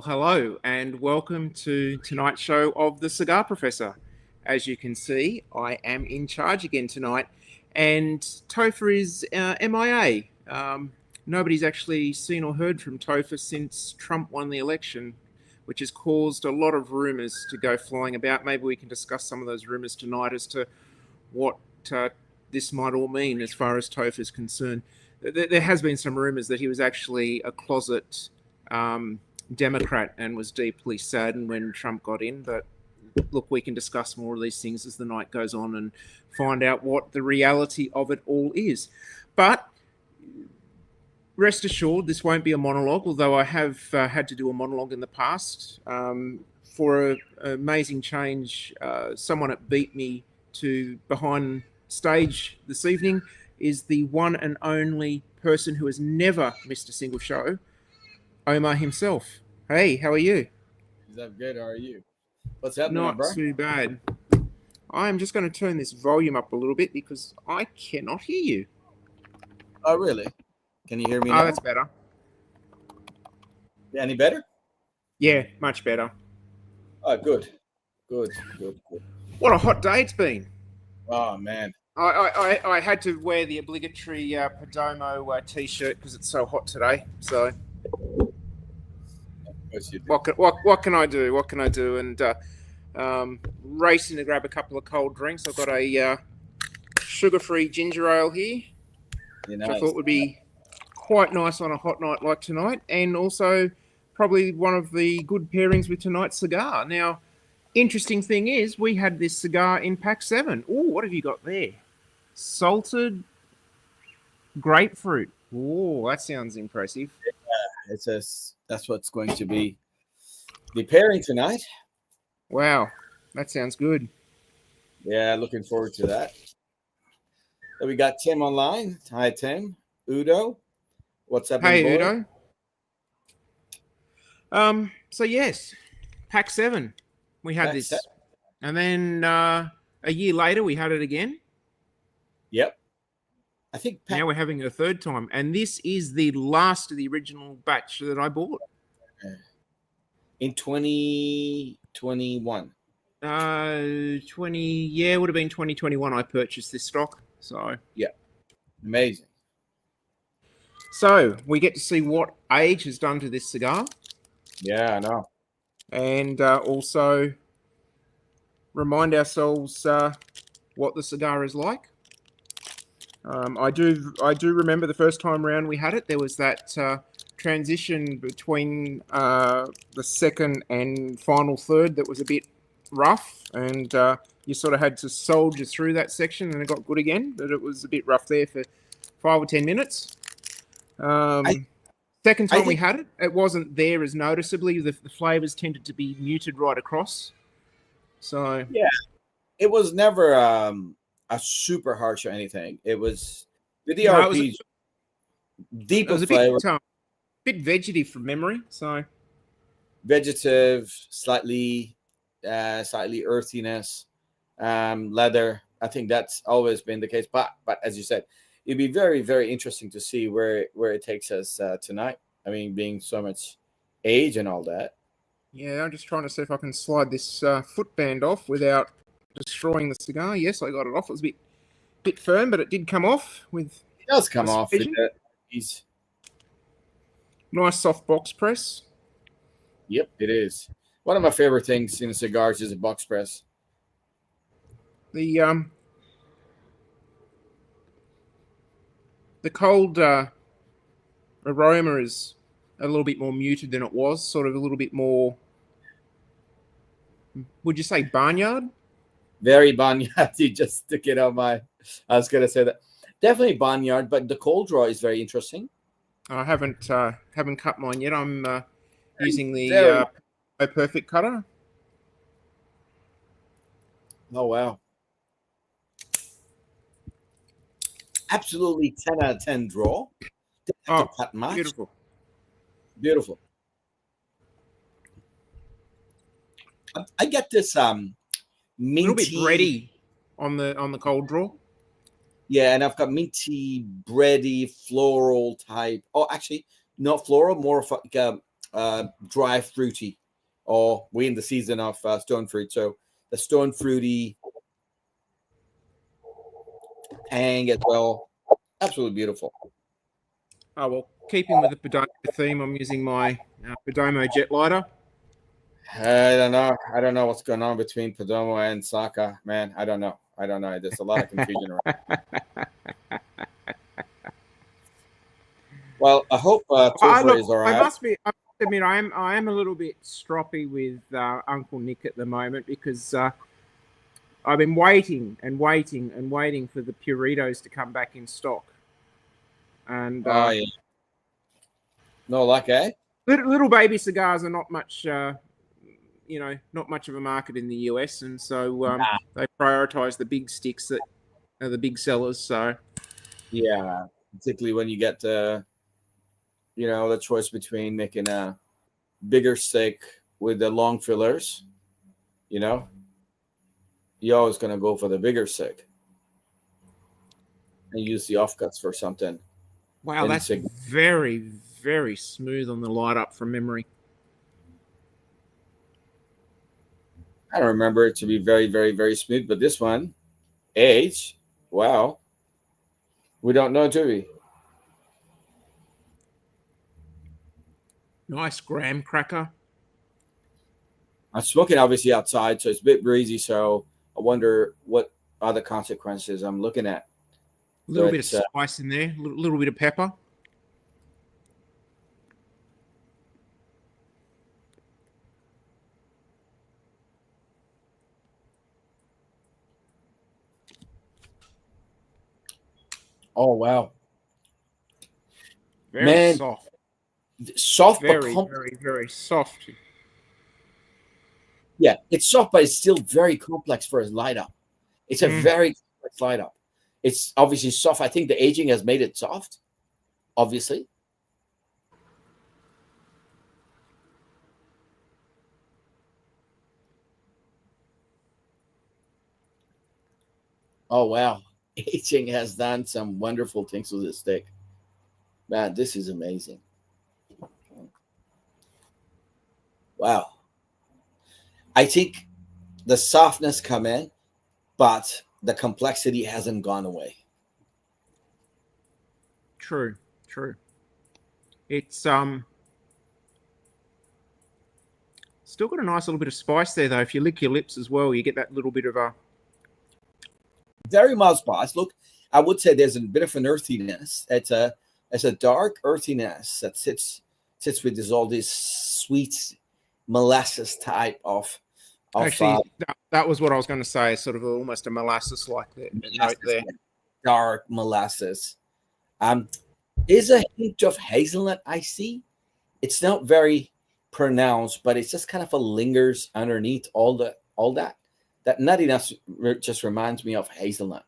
Hello, and welcome to tonight's show of the Cigar Professor. As you can see, I am in charge again tonight, and Topher is MIA. Nobody's actually seen or heard from Topher since Trump won the election, which has caused a lot of rumours to go flying about. Maybe we can discuss some of those rumours tonight as to what this might all mean as far as Topher is concerned. There has been some rumours that he was actually a closet Democrat and was deeply saddened when Trump got in. But look, we can discuss more of these things as the night goes on and find out what the reality of it all is. But rest assured, this won't be a monologue, although I have had to do a monologue in the past. For an amazing change, someone that beat me to behind stage this evening is the one and only person who has never missed a single show, Omar himself. Hey, how are you? I'm good. How are you? What's happening, Not bro? too bad. I'm just going to turn this volume up a little bit because I cannot hear you. Oh, really? Can you hear me Oh, now? that's better. Any better? Yeah, much better. Oh, good. Good. What a hot day it's been. Oh, man. I had to wear the obligatory Perdomo t-shirt because it's so hot today. So what can I do? What can I do? And racing to grab a couple of cold drinks. I've got a sugar-free ginger ale here, which I thought would be quite nice on a hot night like tonight, and also probably one of the good pairings with tonight's cigar. Now, interesting thing is, we had this cigar in Pack 7. Oh, what have you got there? Salted grapefruit. Oh, that sounds impressive. Yeah, that's what's going to be the pairing tonight. Wow, that sounds good. Yeah, looking forward to that. So we got Tim online. Hi, Tim. Udo. What's up, Hey, boy? Udo. So yes, Pack 7. We had Pack this. 7. And then a year later, we had it again. Yep. I think now we're having it a third time. And this is the last of the original batch that I bought. In 2021. 20, it would have been 2021 I purchased this stock. So yeah. Amazing. So we get to see what age has done to this cigar. Yeah, I know. And also remind ourselves what the cigar is like. I do remember the first time round we had it, there was that transition between the second and final third that was a bit rough, and you sort of had to soldier through that section, and it got good again, but it was a bit rough there for 5 or 10 minutes. Second time we had it, it wasn't there as noticeably. The flavors tended to be muted right across. So yeah, it was never a super harsh or anything. It was with the RPs, deeper flavor. Bit vegetative from memory. So vegetative, slightly earthiness, leather. I think that's always been the case. But as you said, it'd be very, very interesting to see where it takes us tonight. I mean, being so much age and all that. Yeah, I'm just trying to see if I can slide this footband off without destroying the cigar. Yes, I got it off. It was a bit firm, but it did come off with. It does come off. Nice soft box press. Yep, it is. One of my favorite things in cigars is a box press. The cold aroma is a little bit more muted than it was. Sort of a little bit more. Would you say barnyard? Very barnyard. You just took it on my. I was gonna say that. Definitely barnyard, but the cold draw is very interesting. I haven't cut mine yet. I'm using the perfect cutter. Oh wow! Absolutely 10 out of 10 draw. Oh, beautiful. I get this minty, a little bit bready on the cold draw. Yeah, and I've got minty, bready, floral type. Oh, actually, not floral, more of like dry fruity, or we're in the season of stone fruit, so the stone fruity tang as well. Absolutely beautiful. Oh, well, keeping with the Perdomo theme, I'm using my Perdomo jet lighter. I don't know. I don't know what's going on between Perdomo and Saka, man. I don't know. There's a lot of confusion around. Well, I hope Topher is all right. I must admit, I am a little bit stroppy with Uncle Nick at the moment because I've been waiting and waiting and waiting for the Puritos to come back in stock. And Oh yeah. No luck, eh? Little baby cigars are not much, not much of a market in the US, and so they prioritize the big sticks that are the big sellers. So yeah, particularly when you get the choice between making a bigger stick with the long fillers, you're always going to go for the bigger stick and use the offcuts for something. Wow, that's very, very smooth on the light up from memory. I don't remember it to be very, very, very smooth, but this one, age, wow. We don't know, do we? Nice graham cracker. I'm smoking obviously outside, so it's a bit breezy. So I wonder what other consequences I'm looking at. A little bit of spice in there, a little bit of pepper. Oh wow, Very soft. Soft, very, but very, very soft. Yeah, it's soft, but it's still very complex for its light up. It's a very complex light up. It's obviously soft. I think the aging has made it soft, obviously. Oh, wow. Aging has done some wonderful things with this stick. Man, this is amazing. Wow. I think the softness come in, but the complexity hasn't gone away. True. It's still got a nice little bit of spice there, though. If you lick your lips as well, you get that little bit of a very mild spice. Look, I would say there's a bit of an earthiness. It's a dark earthiness that sits with all this sweet molasses type of actually that was what I was going to say, sort of almost a molasses like note there. Dark molasses. Is a hint of hazelnut I see. It's not very pronounced, but it's just kind of lingers underneath all that. That nuttiness just reminds me of hazelnut.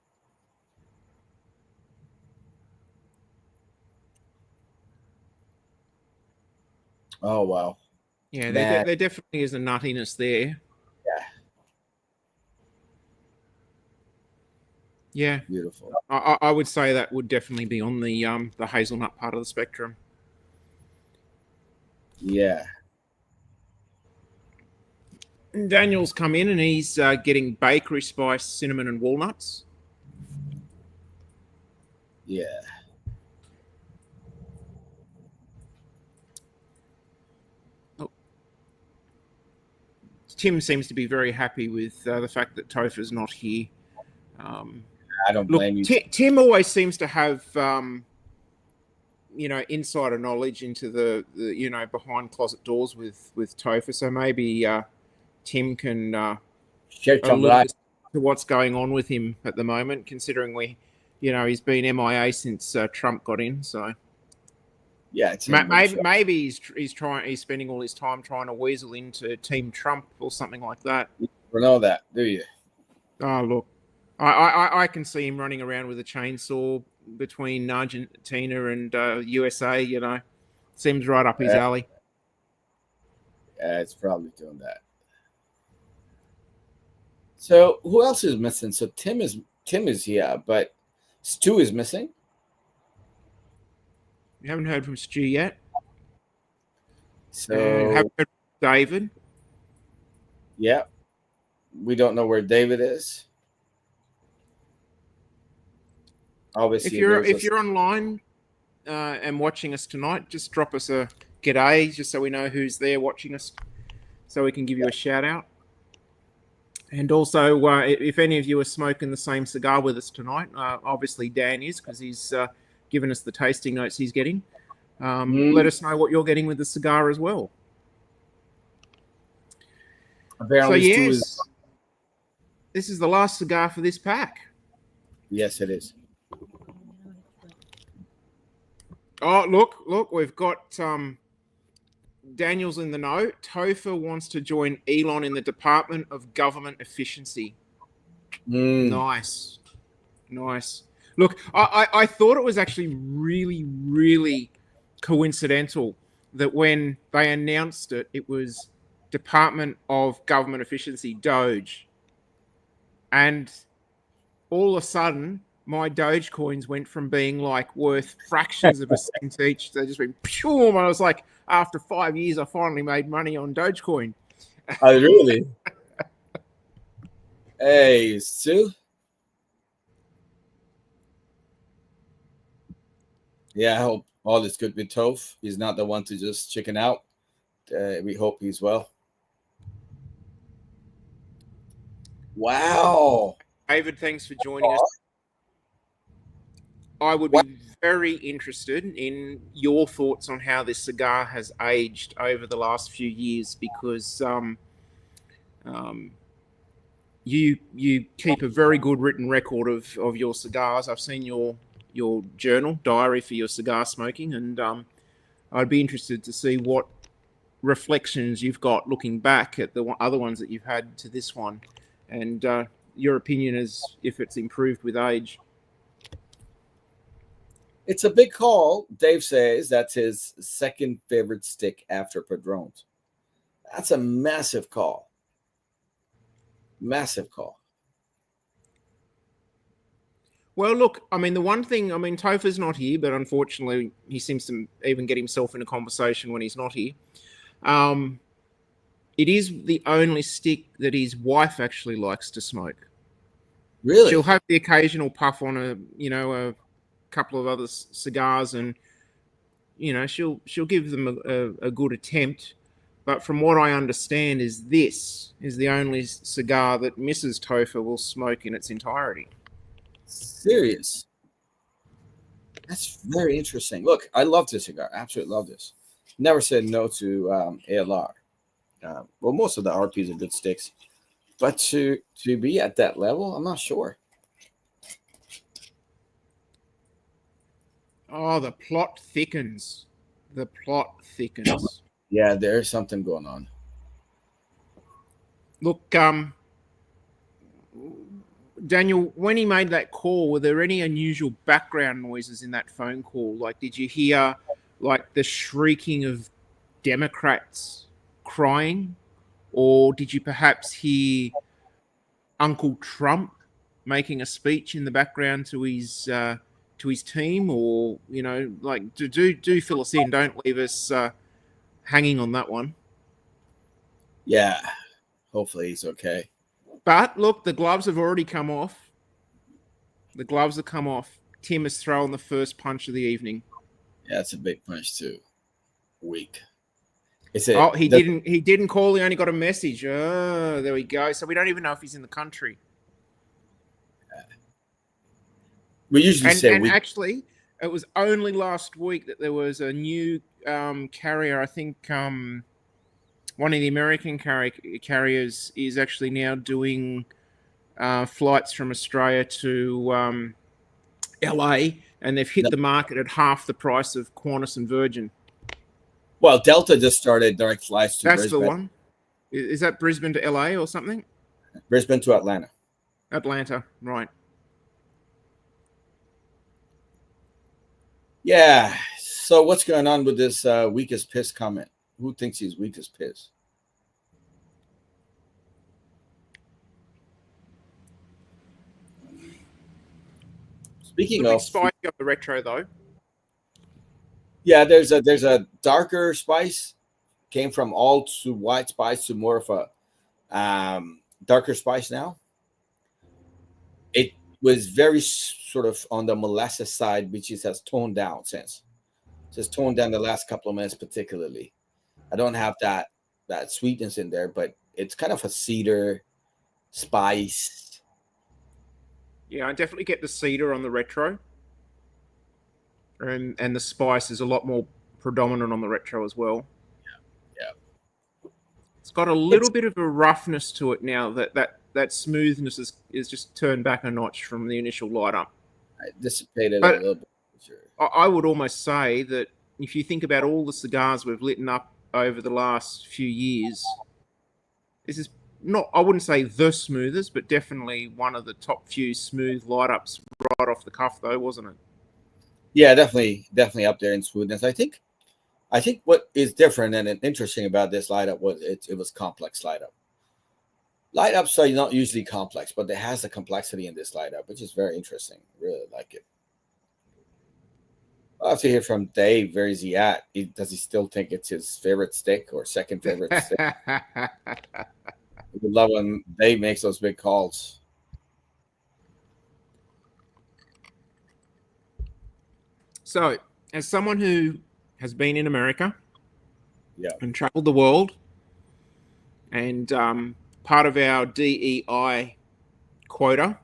Oh wow! Yeah, there definitely is a nuttiness there. Yeah, beautiful. I would say that would definitely be on the hazelnut part of the spectrum. Yeah. Daniel's come in and he's getting bakery spice, cinnamon, and walnuts. Yeah. Oh. Tim seems to be very happy with the fact that Topher's not here. I don't blame you. Tim always seems to have, insider knowledge into the behind closet doors with Topher. So maybe Tim can shed some light to what's going on with him at the moment, considering he's been MIA since Trump got in. So yeah, maybe he's spending all his time trying to weasel into Team Trump or something like that. You don't know that, do you? Oh look. I can see him running around with a chainsaw between Argentina and USA. Seems right up his alley. Yeah, it's probably doing that. So who else is missing? So Tim is here, but Stu is missing. You haven't heard from Stu yet? And have So David. yeah, we don't know where David is. Obviously, there's If you're online and watching us tonight, just drop us a g'day, just so we know who's there watching us, so we can give you a shout out. And also, if any of you are smoking the same cigar with us tonight, obviously Dan is, because he's given us the tasting notes he's getting. Let us know what you're getting with the cigar as well. apparently So Stu yes, is. this is the last cigar for this pack. Yes, it is. Oh, look, we've got Daniel's in the know. Topher wants to join Elon in the Department of Government Efficiency. Nice. Look, I thought it was actually really, really coincidental that when they announced it, it was Department of Government Efficiency, Doge. And all of a sudden, my Doge coins went from being like worth fractions of a cent each. They just went, phew, and I was like, after 5 years, I finally made money on Dogecoin. Oh, really? Hey, Stu. Yeah, I hope all is good with Toph. He's not the one to just chicken out. We hope he's well. Wow. David, thanks for joining us. I would be very interested in your thoughts on how this cigar has aged over the last few years, because you keep a very good written record of your cigars. I've seen your journal diary for your cigar smoking, and I'd be interested to see what reflections you've got looking back at the other ones that you've had to this one, and your opinion as if it's improved with age. It's a big call. Dave says that's his second favorite stick after Padrones. That's a massive call. Massive call. Well, look, I mean, the one thing, I mean, Topher's not here, but unfortunately, he seems to even get himself in a conversation when he's not here. It is the only stick that his wife actually likes to smoke. Really? She'll have the occasional puff on a couple of other cigars, and she'll give them a good attempt. But from what I understand, this is the only cigar that Mrs. Topher will smoke in its entirety. Serious? That's very interesting. Look, I love this cigar. Absolutely love this. Never said no to ALR. Well, most of the RPs are good sticks, but to be at that level, I'm not sure. Oh, the plot thickens. The plot thickens. Yeah, there's something going on. Look, Daniel, when he made that call, were there any unusual background noises in that phone call? Like, did you hear like the shrieking of Democrats crying, or did you perhaps hear Uncle Trump making a speech in the background to his team? Or like, do fill us in. Don't leave us hanging on that one. Yeah, hopefully he's okay. But look, the gloves have already come off. The gloves have come off. Tim has thrown the first punch of the evening. Yeah, it's a big punch too. Weak. He didn't call. He only got a message. Oh, there we go. So we don't even know if he's in the country. We usually say and actually, it was only last week that there was a new carrier. I think one of the American carriers is actually now doing flights from Australia to LA, and they've hit the market at half the price of Qantas and Virgin. Well, Delta just started direct flights to Brisbane. That's the one. Is that Brisbane to LA or something? Brisbane to Atlanta. Atlanta, right. Yeah. So what's going on with this weakest piss comment? Who thinks he's weakest piss? Speaking of spicy of the retro though. Yeah, there's a darker spice came from all to white spice to more of a darker spice now. It was very sort of on the molasses side, which it has toned down since. Just toned down the last couple of minutes, particularly. I don't have that sweetness in there, but it's kind of a cedar spice. Yeah, I definitely get the cedar on the retro, and the spice is a lot more predominant on the retro as well. Yeah. It's got a It's little bit of a roughness to it now. That smoothness is just turned back a notch from the initial light up. dissipated a But little bit. Sure. I would almost say that if you think about all the cigars we've lit up over the last few years, this is not, I wouldn't say the smoothest, but definitely one of the top few smooth light ups right off the cuff, though, wasn't it? Yeah, definitely up there in smoothness. I think what is different and interesting about this light up was it was complex light up. Light ups are not usually complex, but it has the complexity in this light up, which is very interesting. Really like it. I'll have to hear from Dave. Where is he at? Does he still think it's his favorite stick or second favorite stick? I would love when Dave makes those big calls. So, as someone who has been in America Yeah. and traveled the world, and part of our DEI quota,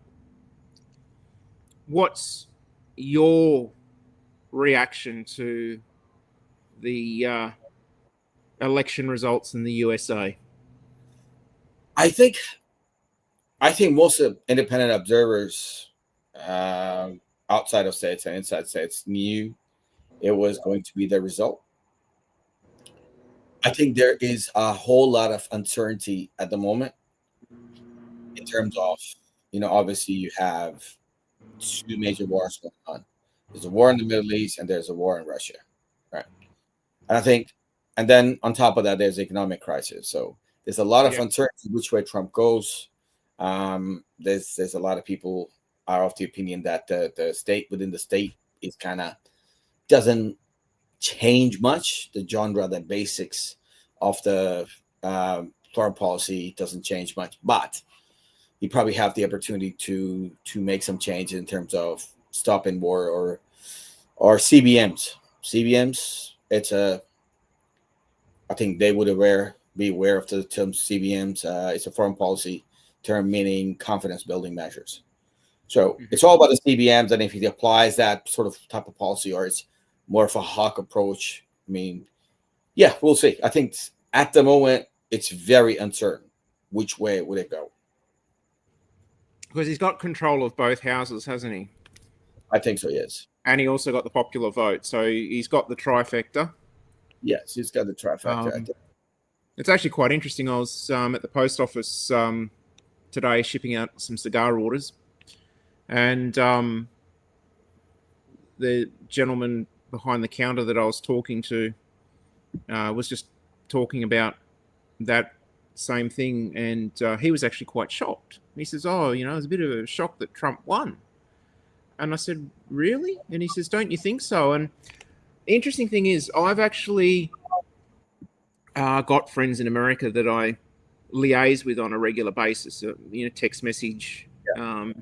what's your reaction to the election results in the USA? I think most of independent observers outside of states and inside states knew it was going to be the result. I think there is a whole lot of uncertainty at the moment in terms of, obviously you have two major wars going on. There's a war in the Middle East and there's a war in Russia, right? And I think, and then on top of that, there's economic crisis. So there's a lot of uncertainty which way Trump goes. There's a lot of people are of the opinion that the state within the state is kind of doesn't change much. The genre, the basics of the foreign policy doesn't change much, but you probably have the opportunity to make some changes in terms of stopping war or CBMs. CBMs, I think they would be aware of the term CBMs. It's a foreign policy term meaning confidence building measures. So it's all about the CBMs, and if he applies that sort of type of policy, or it's more of a hawk approach, I mean, yeah, we'll see. I think at the moment it's very uncertain which way would it go. Because he's got control of both houses, hasn't he? I think so, yes. And he also got the popular vote, so he's got the trifecta. Yes, he's got the trifecta. It's actually quite interesting. I was at the post office today shipping out some cigar orders, and the gentleman behind the counter that I was talking to was just talking about that same thing, and he was actually quite shocked. He says, "Oh, it was a bit of a shock that Trump won." And I said, "Really?" And he says, "Don't you think so?" And the interesting thing is, I've actually got friends in America that I liaise with on a regular basis, text message on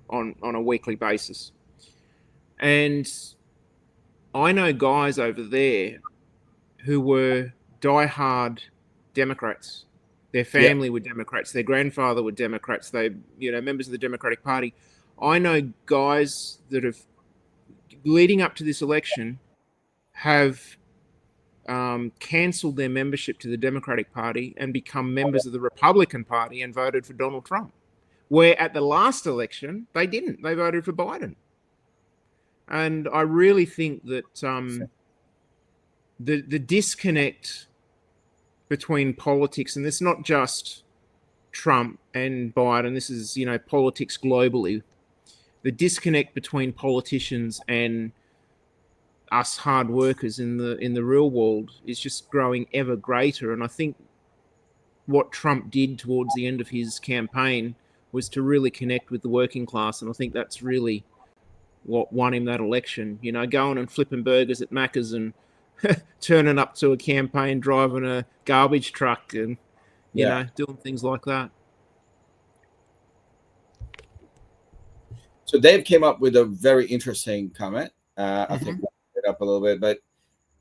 a weekly basis. And I know guys over there who were diehard Democrats. Their family were Democrats. Their grandfather were Democrats. They, members of the Democratic Party. I know guys that have, leading up to this election, have cancelled their membership to the Democratic Party and become members of the Republican Party and voted for Donald Trump. Where at the last election, they didn't. They voted for Biden. And I really think that the disconnect between politics, and it's not just Trump and Biden, this is, politics globally. The disconnect between politicians and us hard workers in the real world is just growing ever greater. And I think what Trump did towards the end of his campaign was to really connect with the working class. And I think that's really what won him that election. Going and flipping burgers at Macca's and turning up to a campaign driving a garbage truck and, you Yeah. know, doing things like that. So Dave came up with a very interesting comment. I think we'll pick it up a little bit, but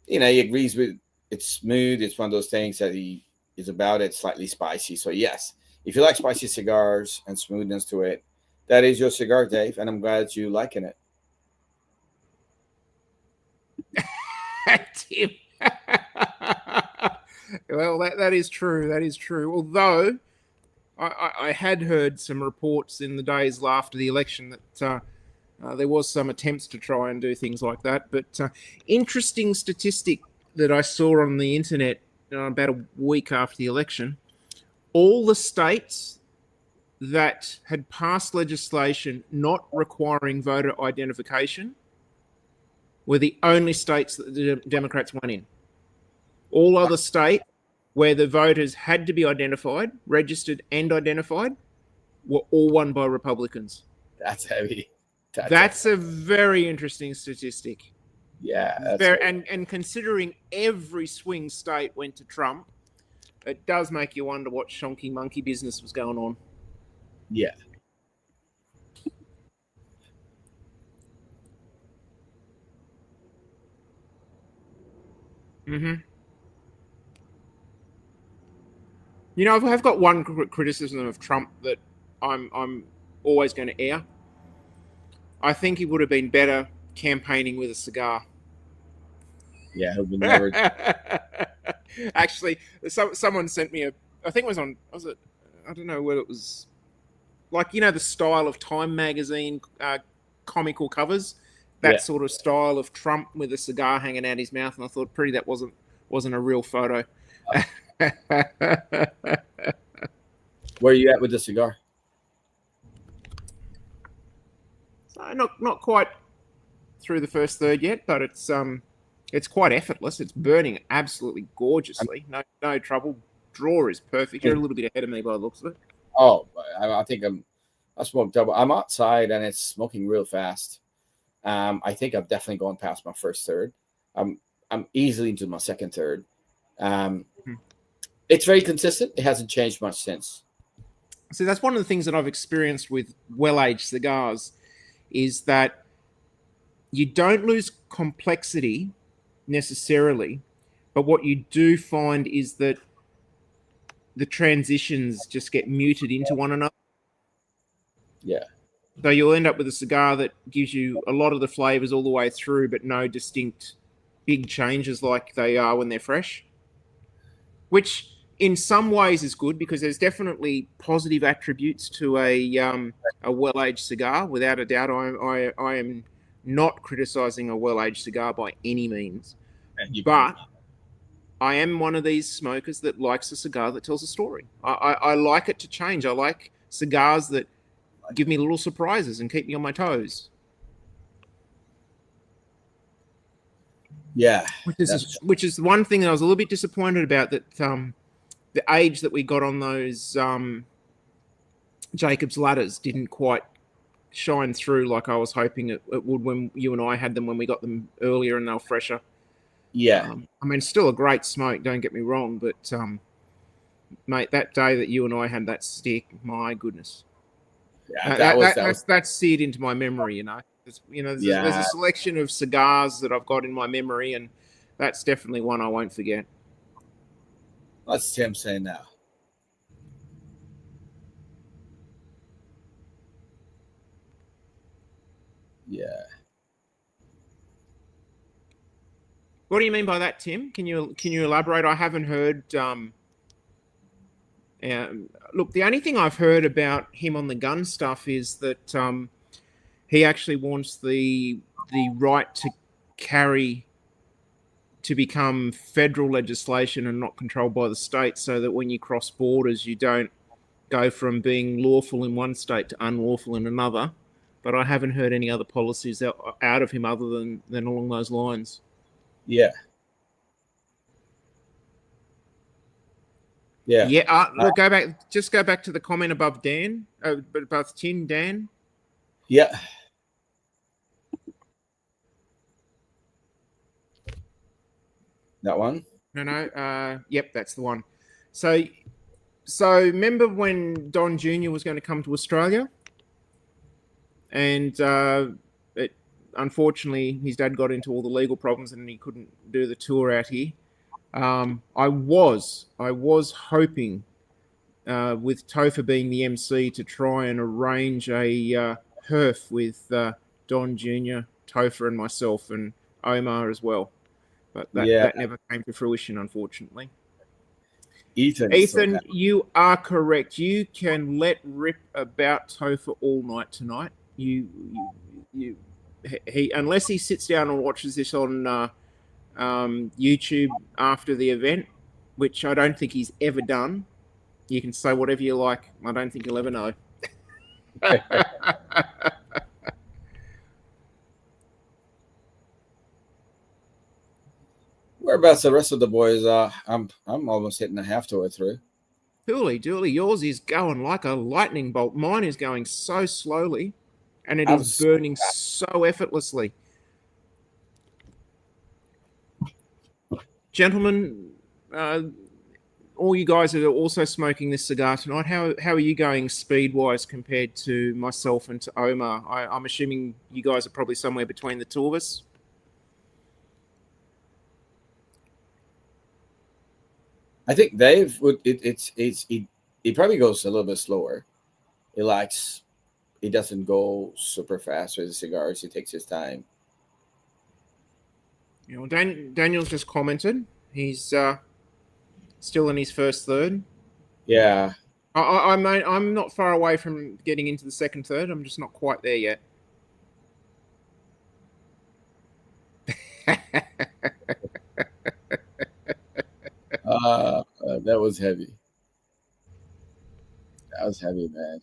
he agrees with it's smooth. It's one of those things that he is about it slightly spicy. So yes, if you like spicy cigars and smoothness to it, that is your cigar, Dave, and I'm glad you liking it. Tim. Well, that is true. That is true. Although I had heard some reports in the days after the election that there was some attempts to try and do things like that. But interesting statistic that I saw on the internet about a week after the election, all the states that had passed legislation not requiring voter identification were the only states that the Democrats won in. All other states where the voters had to be identified, registered and identified, were all won by Republicans. That's heavy. That's a very interesting statistic. Yeah. And considering every swing state went to Trump, it does make you wonder what shonky monkey business was going on. Yeah. Mm-hmm. You know, I've got one criticism of Trump that I'm always going to air. I think he would have been better campaigning with a cigar. Yeah, he'll be never. Actually, someone sent me I think it was I don't know whether it was, like, you know, the style of Time magazine comical covers, that sort of style of Trump with a cigar hanging out his mouth, and I thought, pretty, that wasn't a real photo. Where are you at with the cigar? So not quite through the first third yet, but it's quite effortless. It's burning absolutely gorgeously. No trouble. Draw is perfect. You're a little bit ahead of me by the looks of it. Oh, I think I smoked double. I'm outside and it's smoking real fast. I think I've definitely gone past my first third. I'm easily into my second third. It's very consistent. It hasn't changed much since. So that's one of the things that I've experienced with well-aged cigars, is that you don't lose complexity necessarily, but what you do find is that the transitions just get muted into one another. Yeah. So you'll end up with a cigar that gives you a lot of the flavors all the way through, but no distinct big changes like they are when they're fresh, which in some ways is good, because there's definitely positive attributes to a well-aged cigar. Without a doubt, I am not criticizing a well-aged cigar by any means, but I am one of these smokers that likes a cigar that tells a story. I like it to change. I like cigars that give me little surprises and keep me on my toes. Yeah, which is one thing that I was a little bit disappointed about, that the age that we got on those Jacob's ladders didn't quite shine through like I was hoping it would when you and I had them, when we got them earlier and they were fresher. Yeah. I mean, still a great smoke, don't get me wrong, but mate, that day that you and I had that stick, my goodness. Yeah, that's seared into my memory, you know. There's a selection of cigars that I've got in my memory, and that's definitely one I won't forget. What's Tim saying now? Yeah. What do you mean by that, Tim? Can you elaborate? I haven't heard. Look, the only thing I've heard about him on the gun stuff is that he actually wants the right to carry to become federal legislation and not controlled by the state, so that when you cross borders, you don't go from being lawful in one state to unlawful in another. But I haven't heard any other policies out of him other than along those lines. Yeah. Yeah. Yeah. Look, go back to the comment above Dan, above Tim, Dan. Yeah. That one? No. Yep, that's the one. So remember when Don Jr. was going to come to Australia, and unfortunately his dad got into all the legal problems and he couldn't do the tour out here. I was hoping, with Topher being the MC, to try and arrange a herf with Don Jr., Topher, and myself, and Omar as well. But that never came to fruition, unfortunately. Ethan, you are correct. You can let rip about Topher all night tonight. He unless he sits down and watches this on YouTube after the event, which I don't think he's ever done. You can say whatever you like. I don't think he'll ever know. Whereabouts the rest of the boys? I'm almost hitting a half to it through. Dooley, yours is going like a lightning bolt. Mine is going so slowly, and it is burning so effortlessly. Gentlemen, all you guys are also smoking this cigar tonight. How are you going speed-wise compared to myself and to Omar? I'm assuming you guys are probably somewhere between the two of us. I think Dave would. He probably goes a little bit slower. He doesn't go super fast with the cigars. He takes his time. You know, Daniel's just commented. He's still in his first third. Yeah. I'm not far away from getting into the second third. I'm just not quite there yet. That was heavy. That was heavy, man.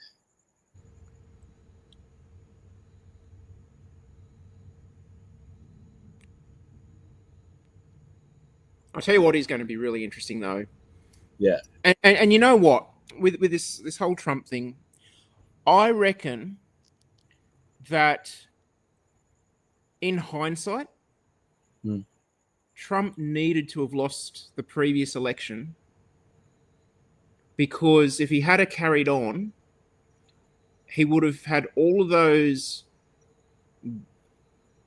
I'll tell you what is going to be really interesting, though. Yeah. And you know what? With this whole Trump thing, I reckon that in hindsight, Trump needed to have lost the previous election, because if he had carried on, he would have had all of those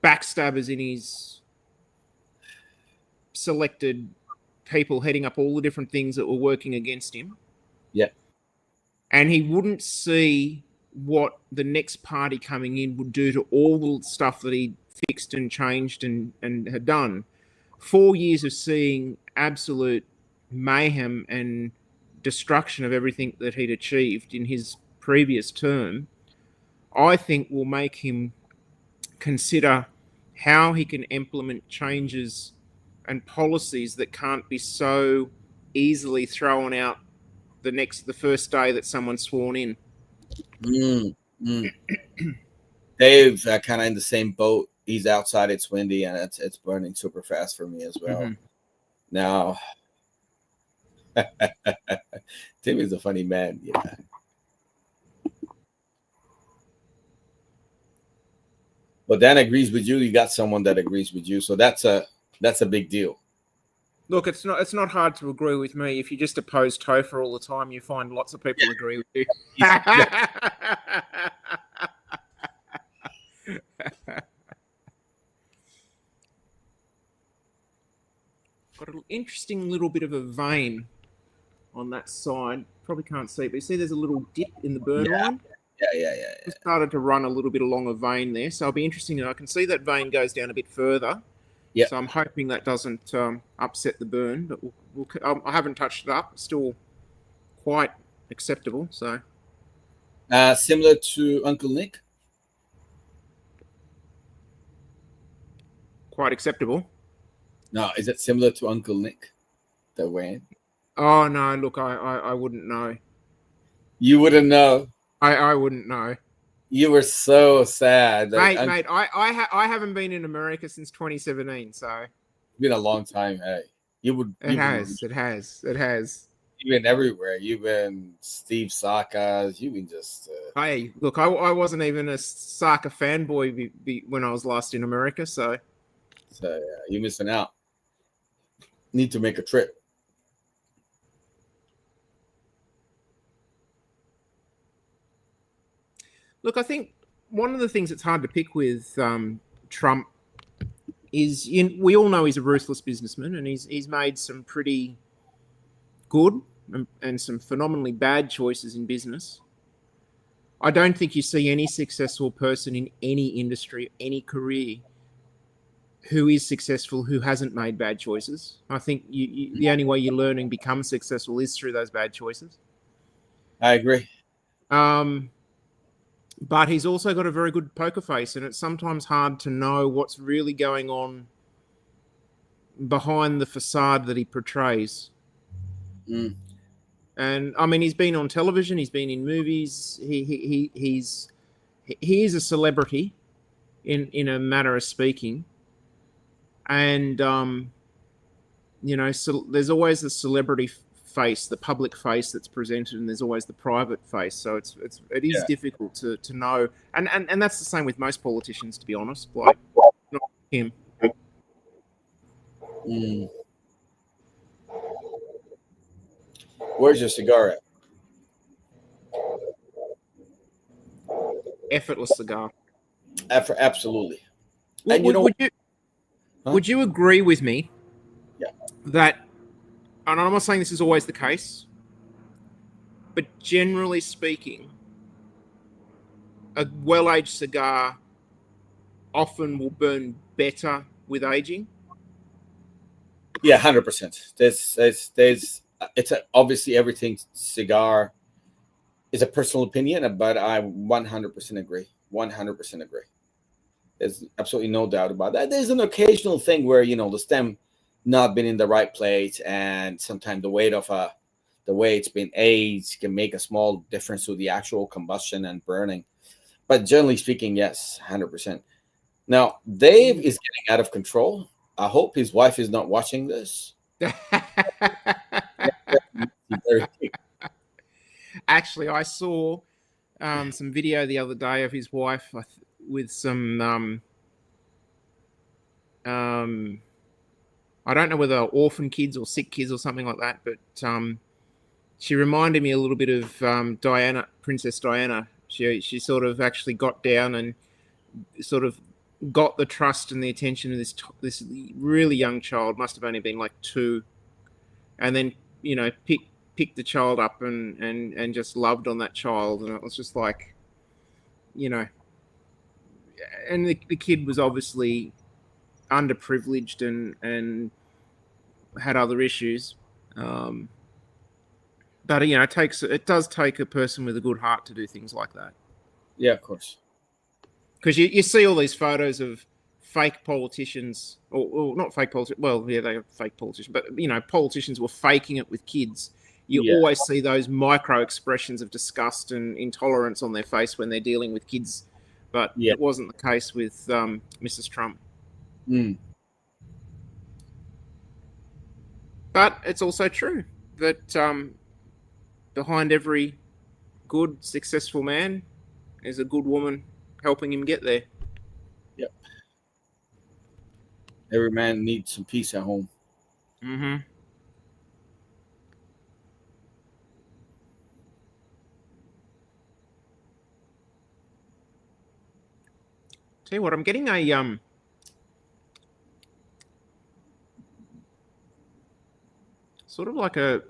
backstabbers in his selected people heading up all the different things that were working against him. Yeah. And he wouldn't see what the next party coming in would do to all the stuff that he fixed and changed and had done. 4 years of seeing absolute mayhem and destruction of everything that he'd achieved in his previous term, I think will make him consider how he can implement changes and policies that can't be so easily thrown out the first day that someone's sworn in. Dave, kind of in the same boat. He's outside, it's windy, and it's burning super fast for me as well. Now, Tim is a funny man. Yeah. But Dan agrees with you. You got someone that agrees with you, so that's a big deal. Look, it's not hard to agree with me. If you just oppose Topher all the time, you find lots of people agree with you. Got an interesting little bit of a vein on that side. Probably can't see, but you see there's a little dip in the burn line? Yeah. It started to run a little bit along a vein there, so it'll be interesting. I can see that vein goes down a bit further. Yeah. So I'm hoping that doesn't upset the burn, but I haven't touched it up. It's still quite acceptable. So similar to Uncle Nick. Quite acceptable. No, is it similar to Uncle Nick, the Wayne? Oh no! Look, I wouldn't know. You wouldn't know. I wouldn't know. You were so sad, mate. I haven't been in America since 2017, so it's been a long time. Hey, It has. You've been everywhere. You've been Steve Saka's. You've been just. Hey, look, I wasn't even a Saka fanboy when I was last in America, so. So you're missing out. need to make a trip. Look, I think one of the things that's hard to pick with Trump is we all know he's a ruthless businessman, and he's made some pretty good and some phenomenally bad choices in business. I don't think you see any successful person in any industry, any career, who is successful who hasn't made bad choices. I think the only way you learn and become successful is through those bad choices. I agree. But he's also got a very good poker face, and it's sometimes hard to know what's really going on behind the facade that he portrays. And I mean, he's been on television, he's been in movies. He is a celebrity, in a manner of speaking. And so there's always the celebrity face, the public face that's presented, and there's always the private face. So it is difficult to know, and that's the same with most politicians, to be honest. Like, not him. Where's your cigar at? Effortless cigar. Absolutely. And would you agree with me that, and I'm not saying this is always the case, but generally speaking, a well-aged cigar often will burn better with aging? Yeah, 100%. It's obviously everything cigar is a personal opinion, but I 100% agree. 100% agree. There's absolutely no doubt about that. There's an occasional thing where, the stem not been in the right place, and sometimes the way it's been aged can make a small difference to the actual combustion and burning. But generally speaking, yes, 100%. Now, Dave is getting out of control. I hope his wife is not watching this. Actually, I saw some video the other day of his wife with some I don't know whether orphan kids or sick kids or something like that, but she reminded me a little bit of Diana, Princess Diana. She sort of actually got down and sort of got the trust and the attention of this really young child. Must have only been like 2, and then picked the child up and just loved on that child. And it was just like, and the kid was obviously underprivileged and had other issues. But it does take a person with a good heart to do things like that. Yeah, of course. Because you see all these photos of fake politicians, or not fake politicians. Well, yeah, they are fake politicians, but politicians were faking it with kids. You always see those micro expressions of disgust and intolerance on their face when they're dealing with kids, but it wasn't the case with Mrs. Trump. But it's also true that behind every good, successful man is a good woman helping him get there. Yep. Every man needs some peace at home. Mm-hmm. Tell you what, I'm getting a sort of like a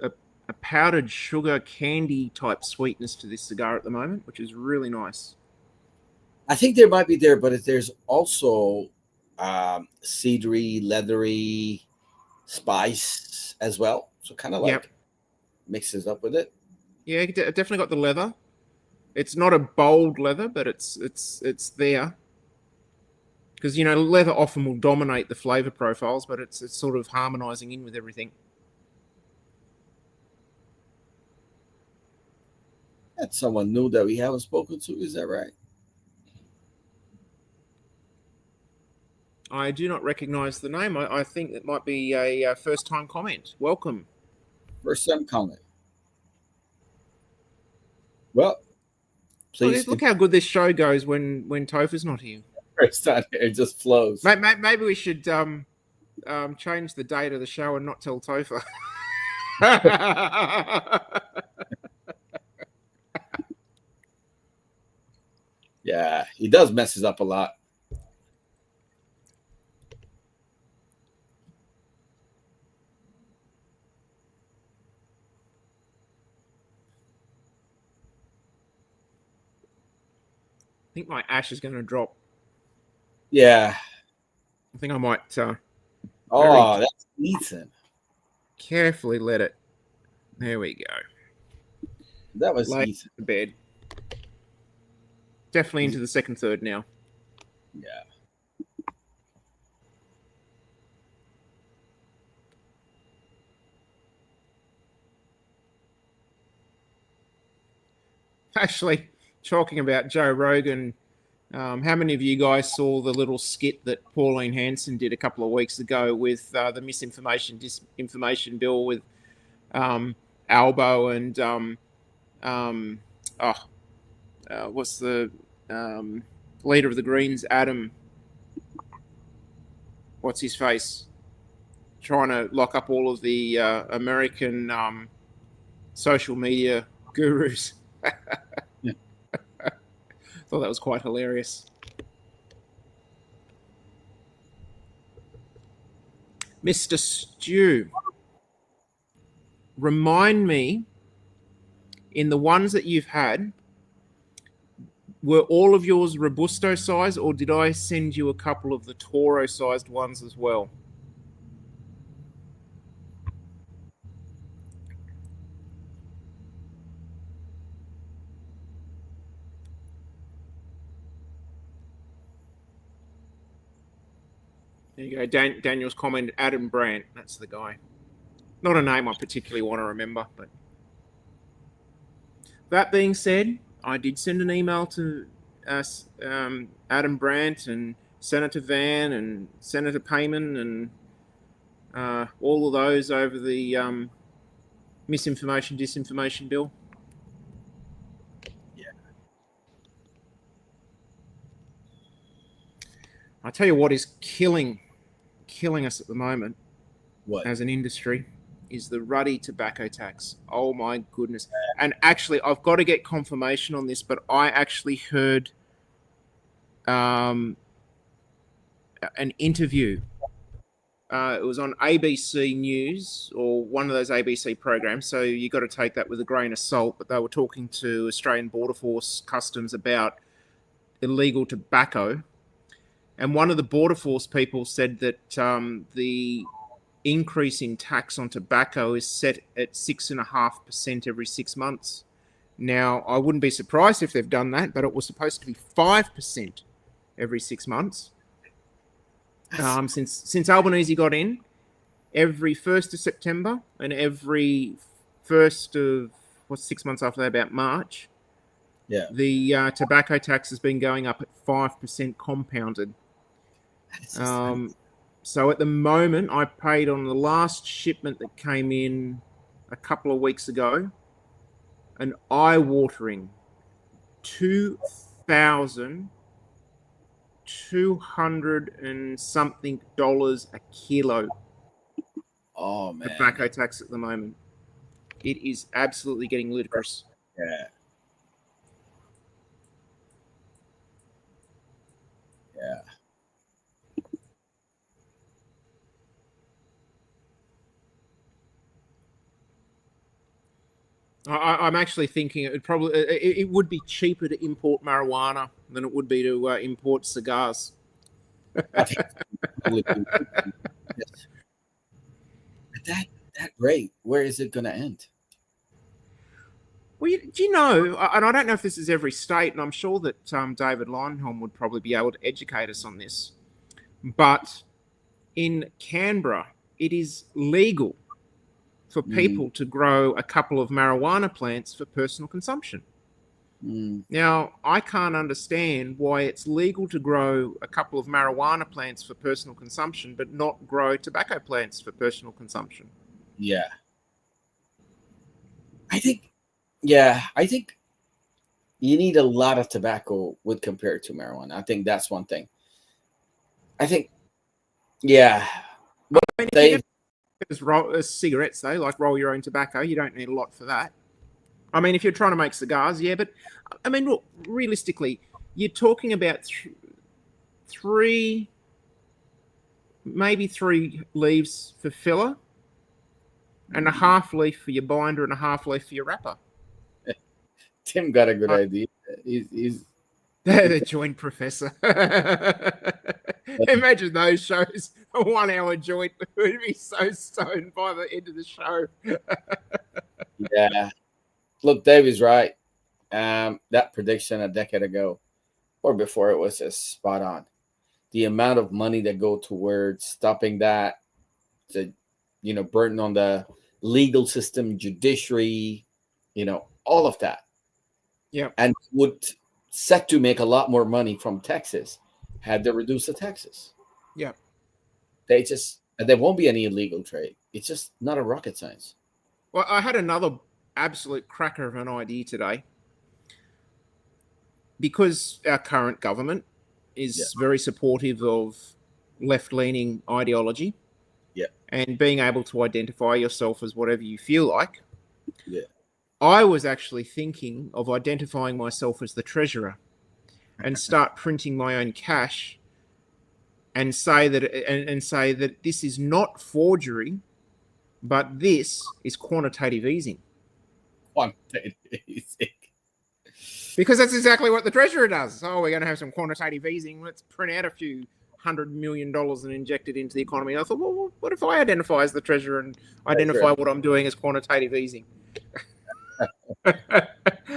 powdered sugar candy type sweetness to this cigar at the moment, which is really nice. I think there might be there, but there's also cedary, leathery spice as well. So kind of like mixes up with it. Yeah, it definitely got the leather. It's not a bold leather, but it's there. Because leather often will dominate the flavor profiles, but it's sort of harmonizing in with everything. That's someone new that we haven't spoken to. Is that right? I do not recognize the name. I think it might be a first-time comment. Welcome. First-time comment. Well, please. Look how good this show goes when Topher's not here. It's not here. It just flows. Maybe we should change the date of the show and not tell Topher. Yeah, he does messes up a lot. I think my ash is going to drop. Yeah. I think I might Oh, that's decent. carefully let it. There we go. That was Lay decent. the bed. Definitely into the second third now. Yeah. Actually, talking about Joe Rogan, how many of you guys saw the little skit that Pauline Hanson did a couple of weeks ago with the disinformation bill with Albo and what's the leader of the Greens, Adam? What's his face? Trying to lock up all of the American social media gurus. Thought that was quite hilarious. Mr. Stew, remind me, in the ones that you've had, were all of yours Robusto size, or did I send you a couple of the Toro sized ones as well? There you go. Daniel's comment, Adam Brandt. That's the guy. Not a name I particularly want to remember, but that being said, I did send an email to Adam Brandt and Senator Van and Senator Payman and all of those over the disinformation bill. Yeah. I tell you what is killing us at the moment, What? as an industry, is the ruddy tobacco tax. Oh my goodness. And actually, I've got to get confirmation on this, but I actually heard an interview. It was on ABC News or one of those ABC programs, so you got to take that with a grain of salt, but they were talking to Australian Border Force Customs about illegal tobacco. And one of the Border Force people said that the increase in tax on tobacco is set at 6.5% every 6 months. Now, I wouldn't be surprised if they've done that, but it was supposed to be 5% every 6 months. Since Albanese got in, every 1st of September and every 1st of 6 months after that, about March, the tobacco tax has been going up at 5% compounded. So at the moment, I paid on the last shipment that came in a couple of weeks ago an eye-watering $2,200 and something a kilo. Oh man, tobacco tax at the moment. It is absolutely getting ludicrous. Yeah. Yeah. I'm actually thinking it would be cheaper to import marijuana than it would be to import cigars. I think that rate, where is it going to end? Well, do you know, and I don't know if this is every state, and I'm sure that David Leinholm would probably be able to educate us on this, but in Canberra, it is legal for people to grow a couple of marijuana plants for personal consumption. Now, I can't understand why it's legal to grow a couple of marijuana plants for personal consumption, but not grow tobacco plants for personal consumption. Yeah. I think you need a lot of tobacco with compared to marijuana. I think that's one thing. I think, yeah, Well, I mean, if they you're going to just roll cigarettes, though, like roll your own tobacco, you don't need a lot for that. I mean, if you're trying to make cigars, yeah, but I mean, look, realistically, you're talking about three, maybe 3 leaves for filler, and a half leaf for your binder, and a half leaf for your wrapper. Tim got a good idea. He's The joint professor. Imagine those shows. A 1 hour joint would be so stoned by the end of the show. yeah. Look, Dave is right. That prediction a decade ago or before, it was just spot on. The amount of money that go towards stopping that, the burden on the legal system, judiciary, all of that. Yeah. And would set to make a lot more money from Texas had they reduced the taxes. Yeah. There won't be any illegal trade. It's just not a rocket science. Well, I had another absolute cracker of an idea today. Because our current government is very supportive of left-leaning ideology, and being able to identify yourself as whatever you feel like, I was actually thinking of identifying myself as the treasurer and start printing my own cash and say that this is not forgery, but this is quantitative easing. Quantitative easing. Because that's exactly what the treasurer does. Oh, we're going to have some quantitative easing. Let's print out a few $100 million and inject it into the economy. And I thought, well, what if I identify as the treasurer and identify what I'm doing as quantitative easing?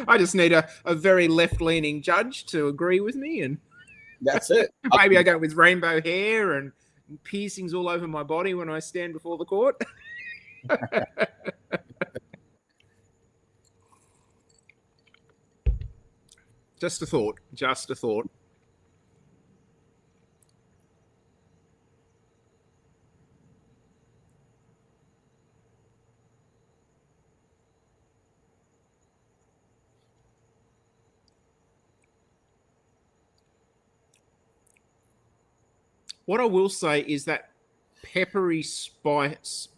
I just need a very left-leaning judge to agree with me, and that's it. Maybe I go with rainbow hair and piercings all over my body when I stand before the court. Just a thought. Just a thought. What I will say is that peppery spice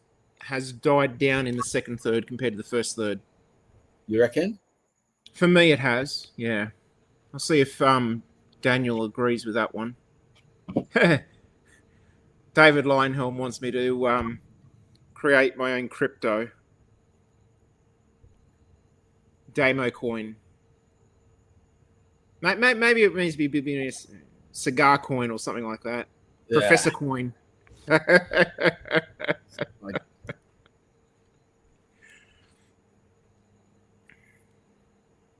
has died down in the second third compared to the first third. You reckon? For me, it has. Yeah. I'll see if Daniel agrees with that one. David Leinhelm wants me to create my own crypto. Demo coin. Maybe it means to be a cigar coin or something like that. Yeah. Professor coin.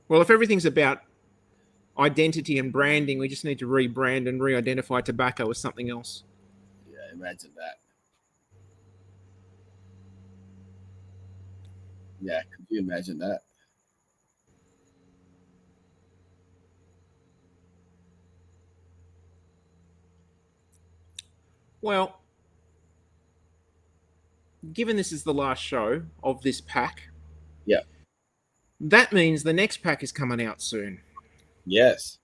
Well, if everything's about identity and branding, we just need to rebrand and re-identify tobacco as something else. Yeah, imagine that. Yeah, could you imagine that? Well, given this is the last show of this pack, that means the next pack is coming out soon. Yes.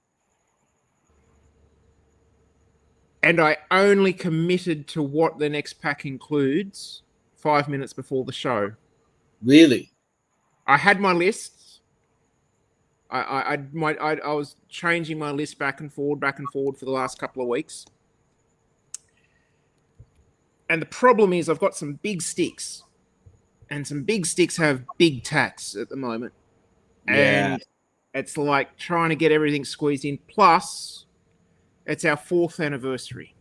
And I only committed to what the next pack includes 5 minutes before the show. Really? I had my lists. I was changing my list back and forward for the last couple of weeks. And the problem is I've got some big sticks. And some big sticks have big tax at the moment. Yeah. And it's like trying to get everything squeezed in. Plus, it's our 4th anniversary.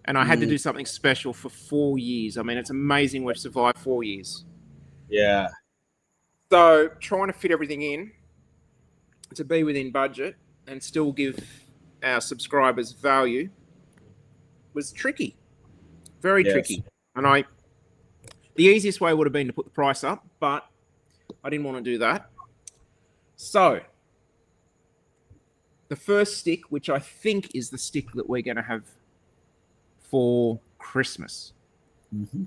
And I had to do something special for 4 years. I mean, it's amazing we've survived 4 years. Yeah. So trying to fit everything in to be within budget and still give our subscribers value was tricky. Very tricky. And the easiest way would have been to put the price up, but I didn't want to do that. So the first stick, which I think is the stick that we're going to have for Christmas. Mm-hmm.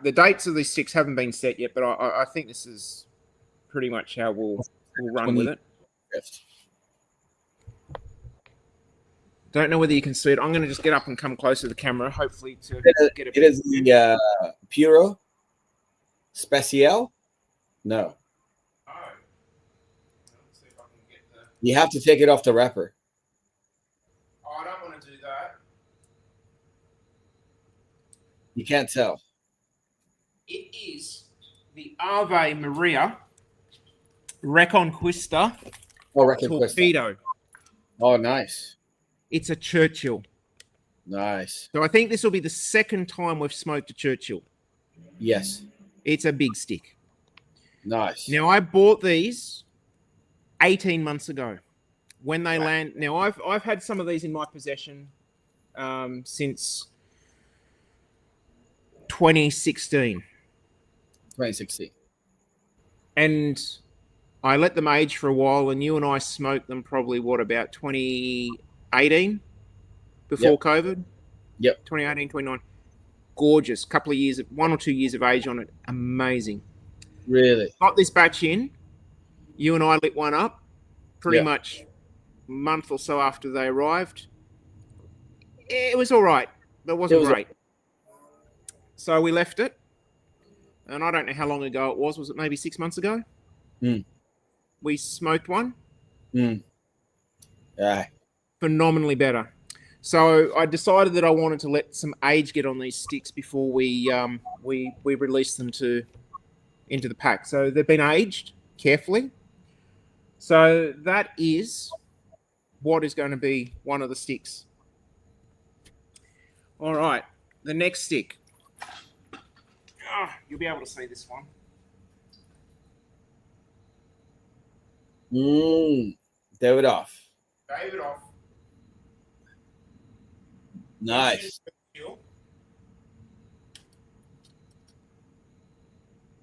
The dates of these sticks haven't been set yet, but I think this is pretty much how we'll run with it. Don't know whether you can see it. I'm going to just get up and come closer to the camera, hopefully to get It is the Puro Special. No. Oh. Let's see if I can get the... You have to take it off the wrapper. Oh, I don't want to do that. You can't tell. It is the Ave Maria Reconquista Torpedo. Oh, nice. It's a Churchill. Nice. So I think this will be the second time we've smoked a Churchill. Yes. It's a big stick. Nice. Now, I bought these 18 months ago when they land. Now, I've had some of these in my possession since 2016. 2016. And I let them age for a while, and you and I smoked them probably, about 2018 before COVID? Yep. 2018, 2019. Gorgeous. Couple of years, 1 or 2 years of age on it. Amazing. Really? Got this batch in. You and I lit one up pretty much a month or so after they arrived. It was all right, but it wasn't great. So we left it. And I don't know how long ago it was. Was it maybe 6 months ago? We smoked one. Yeah. Phenomenally better. So I decided that I wanted to let some age get on these sticks before we release them into the pack. So they've been aged carefully. So that is what is going to be one of the sticks. All right, the next stick. You'll be able to see this one. Davidoff. Davidoff. Nice.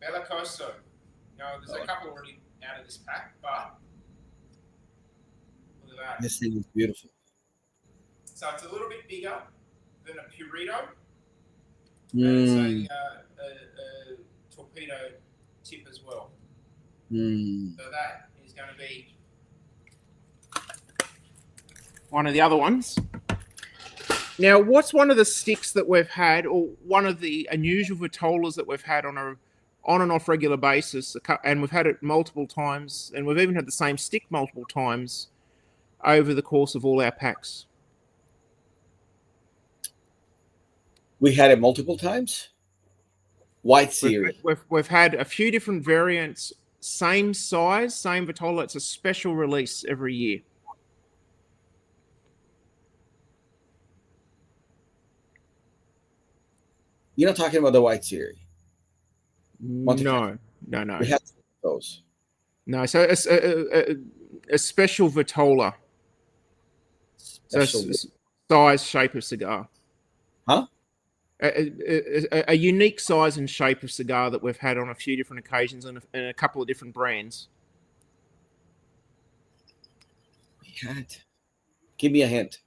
Bellicoso. No, there's a couple already out of this pack, but look at that. This thing is beautiful. So it's a little bit bigger than a Purito. And it's a torpedo tip as well. So that is going to be one of the other ones. Now, what's one of the sticks that we've had, or one of the unusual vitolas that we've had on and off regular basis, and we've had it multiple times, and we've even had the same stick multiple times over the course of all our packs? We had it multiple times. White series. We've had a few different variants, same size, same vitola. It's a special release every year. You're not talking about the white series. No. We had those. No, so a special vitola. Special size, shape of cigar. Huh? A unique size and shape of cigar that we've had on a few different occasions and a couple of different brands. We had. Give me a hint.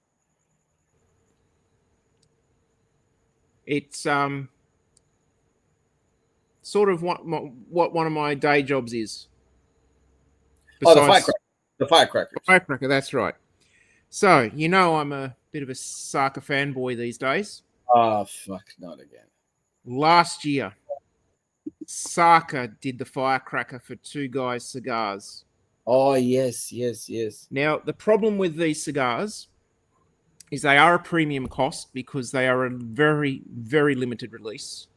It's sort of what one of my day jobs is. Besides, the firecracker. The firecracker. Firecracker, that's right. So, you know I'm a bit of a Saka fanboy these days. Oh, fuck, not again. Last year, Saka did the firecracker for Two Guys Cigars. Oh, yes. Now, the problem with these cigars is they are a premium cost because they are a very, very limited release.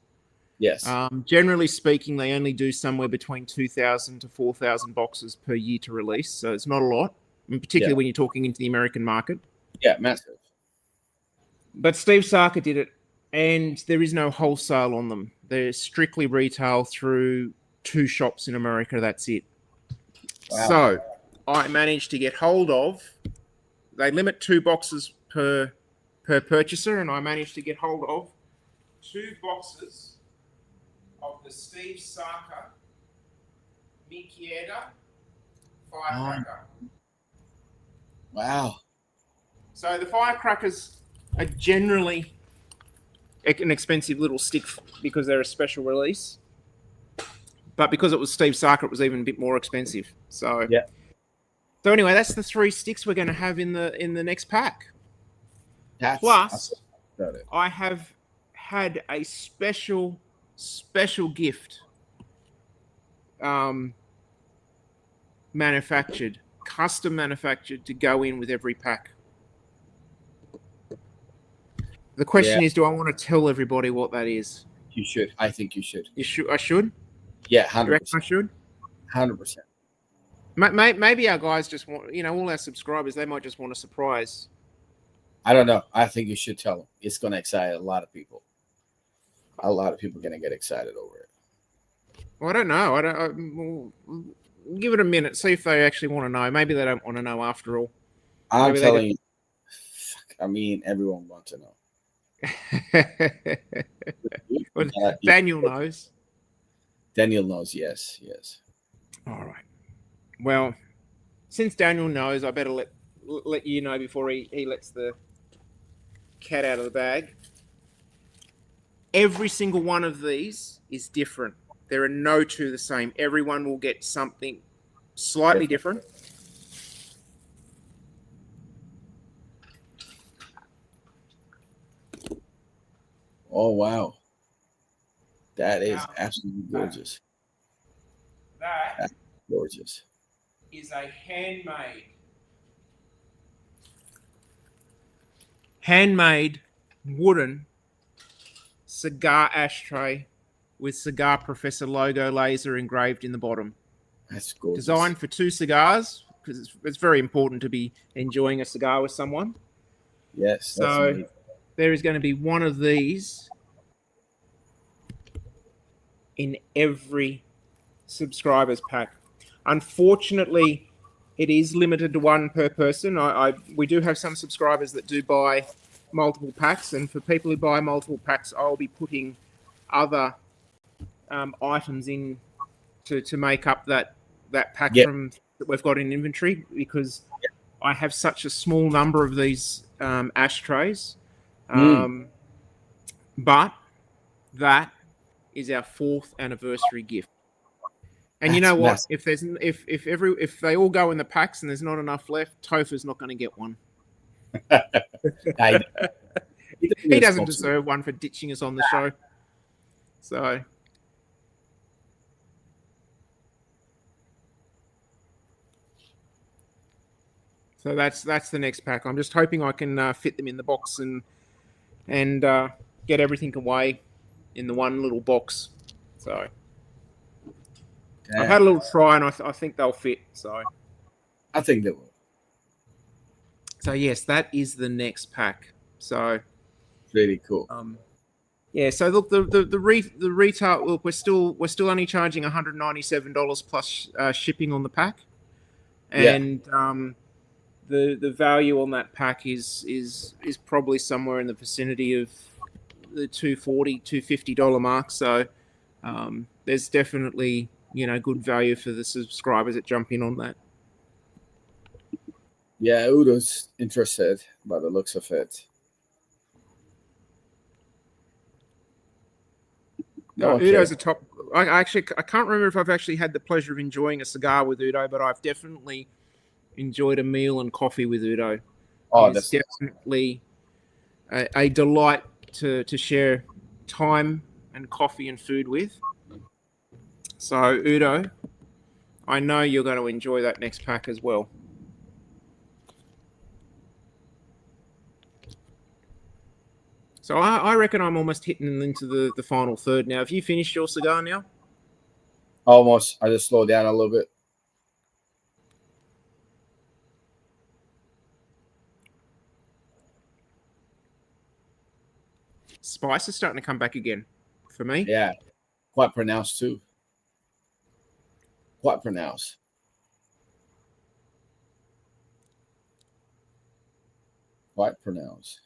Yes. Generally speaking, they only do somewhere between 2,000 to 4,000 boxes per year to release. So it's not a lot, and particularly when you're talking into the American market. Yeah, massive. But Steve Saka did it, and there is no wholesale on them. They're strictly retail through 2 shops in America. That's it. Wow. So I managed to get hold of, they limit 2 boxes per purchaser, and I managed to get hold of 2 boxes of the Steve Saka Miquieta firecracker. Wow. So the firecrackers are generally an expensive little stick because they're a special release. But because it was Steve Saka, it was even a bit more expensive. So yeah. So anyway, that's the 3 sticks we're going to have in the next pack. Plus, got it. I have had a special gift custom manufactured to go in with every pack. The question is, do I want to tell everybody what that is? You should. I think you should. I should? Yeah, You reckon I 100%. should? 100%. Maybe our guys just want, all our subscribers, they might just want a surprise. I don't know. I think you should tell them. It's going to excite a lot of people. A lot of people are going to get excited over it. Well, I don't know. We'll give it a minute, see if they actually want to know. Maybe they don't want to know after all. I'm telling you. I mean, everyone wants to know. Well, Daniel knows. Daniel knows, yes. All right. Well, since Daniel knows, I better let you know before he lets the cat out of the bag. Every single one of these is different. There are no two the same. Everyone will get something slightly different. Oh, wow. That is absolutely gorgeous. That's gorgeous. Is a handmade wooden cigar ashtray with Cigar Professor logo laser engraved in the bottom. That's gorgeous. Designed for 2 cigars, because it's very important to be enjoying a cigar with someone. Yes. So there is going to be one of these in every subscriber's pack. Unfortunately, it is limited to 1 per person. We do have some subscribers that do buy multiple packs, and for people who buy multiple packs, I'll be putting other items in to make up that pack from that we've got in inventory, because I have such a small number of these ashtrays. But that is our 4th anniversary gift. And you know what? Massive. If they all go in the packs and there's not enough left, Topher's not going to get one. He doesn't deserve one for ditching us on the show. So that's the next pack. I'm just hoping I can fit them in the box and get everything away in the one little box. So I've had a little try, and I think they'll fit. So I think they will. So yes, that is the next pack. So really cool. Yeah. So look, the retail. Look, we're still only charging $197 plus shipping on the pack, and the value on that pack is probably somewhere in the vicinity of the $240, $250 mark. So there's definitely good value for the subscribers that jump in on that. Yeah, Udo's interested by the looks of it. Udo's a top. I can't remember if I've actually had the pleasure of enjoying a cigar with Udo, but I've definitely enjoyed a meal and coffee with Udo. Oh, that's definitely a delight to share time and coffee and food with. So Udo, I know you're going to enjoy that next pack as well. So I reckon I'm almost hitting into the final third now. Have you finished your cigar now? Almost. I just slowed down a little bit. Spice is starting to come back again for me. Yeah. Quite pronounced too. Quite pronounced. Quite pronounced.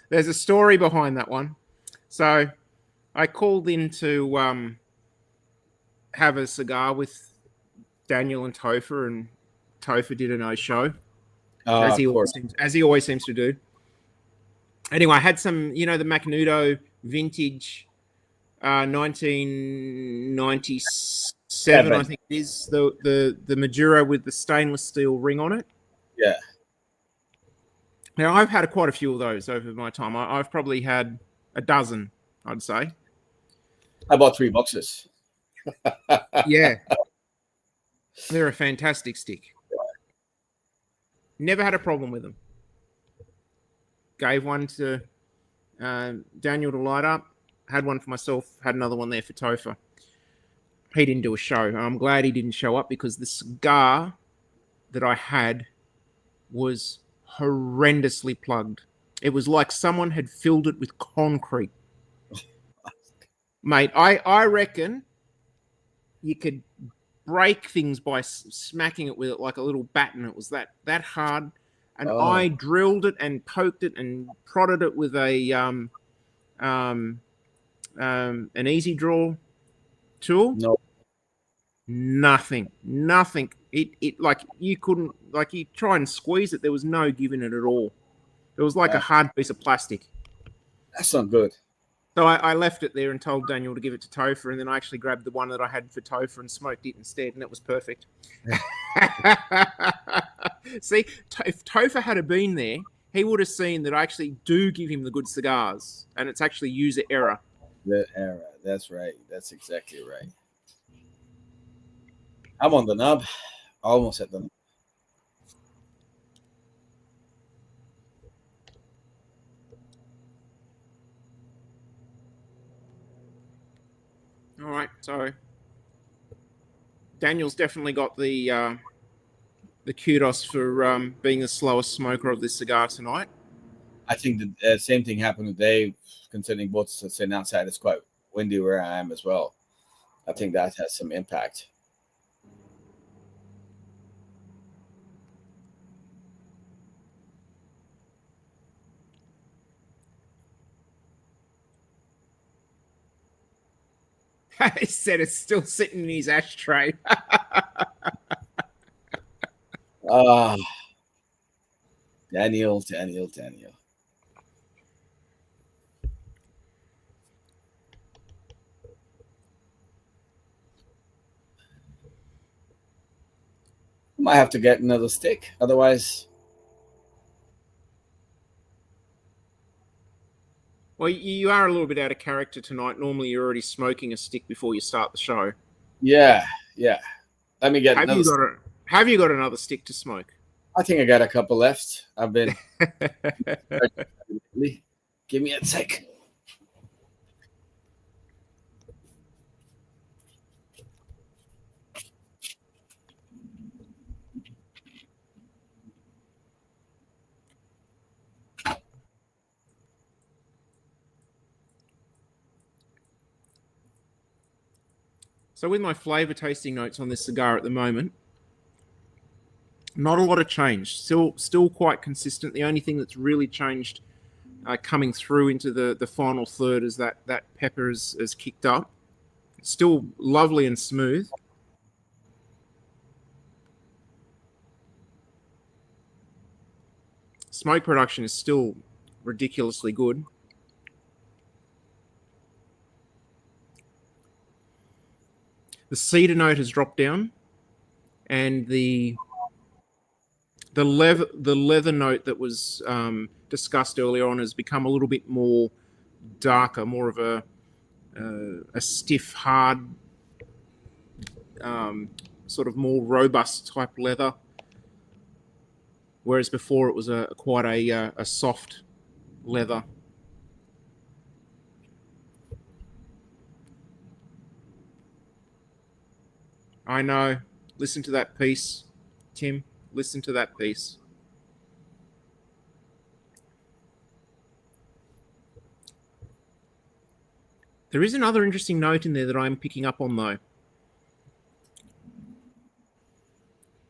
There's a story behind that one. So I called in to have a cigar with Daniel and Topher, and Topher did a no-show, as he always seems to do. Anyway, I had some, the Magnudo vintage 1997, I 7. think it is, the Maduro with the stainless steel ring on it. Yeah. Now, I've had quite a few of those over my time. I've probably had a dozen, I'd say. I bought 3 boxes. Yeah. They're a fantastic stick. Never had a problem with them. Gave one to Daniel to light up. Had one for myself. Had another one there for Topher. He didn't do a show. I'm glad he didn't show up because the cigar that I had was horrendously plugged. It was like someone had filled it with concrete. Mate, I reckon you could break things by smacking it with it like a little baton. It was that hard. And I drilled it and poked it and prodded it with an easy draw tool. No. Nothing. It like you couldn't, like, you try and squeeze it, there was no giving it at all. It was like a hard piece of plastic. That's not good. So I left it there and told Daniel to give it to Topher, and then I actually grabbed the one that I had for Topher and smoked it instead, and it was perfect. See, if Topher had been there, he would have seen that I actually do give him the good cigars, and it's actually user error. The error. That's right. That's exactly right. I'm on the knob. Almost at the knob. All right, so Daniel's definitely got the kudos for being the slowest smoker of this cigar tonight. I think the same thing happened today, considering both sitting outside. It's quite windy where I am as well. I think that has some impact. He said it's still sitting in his ashtray. Daniel. Might have to get another stick, otherwise. Well, you are a little bit out of character tonight. Normally, you're already smoking a stick before you start the show. Yeah. Let me get Have you got another stick to smoke? I think I got a couple left. I've been. Give me a sec. So with my flavor tasting notes on this cigar at the moment, not a lot of change. Still quite consistent. The only thing that's really changed coming through into the final third is that pepper is kicked up. It's still lovely and smooth. Smoke production is still ridiculously good. The cedar note has dropped down, and the leather note that was discussed earlier on has become a little bit more darker, more of a stiff, hard, sort of more robust type leather. Whereas before it was quite a soft leather. I know. Listen to that piece, Tim. Listen to that piece. There is another interesting note in there that I'm picking up on, though.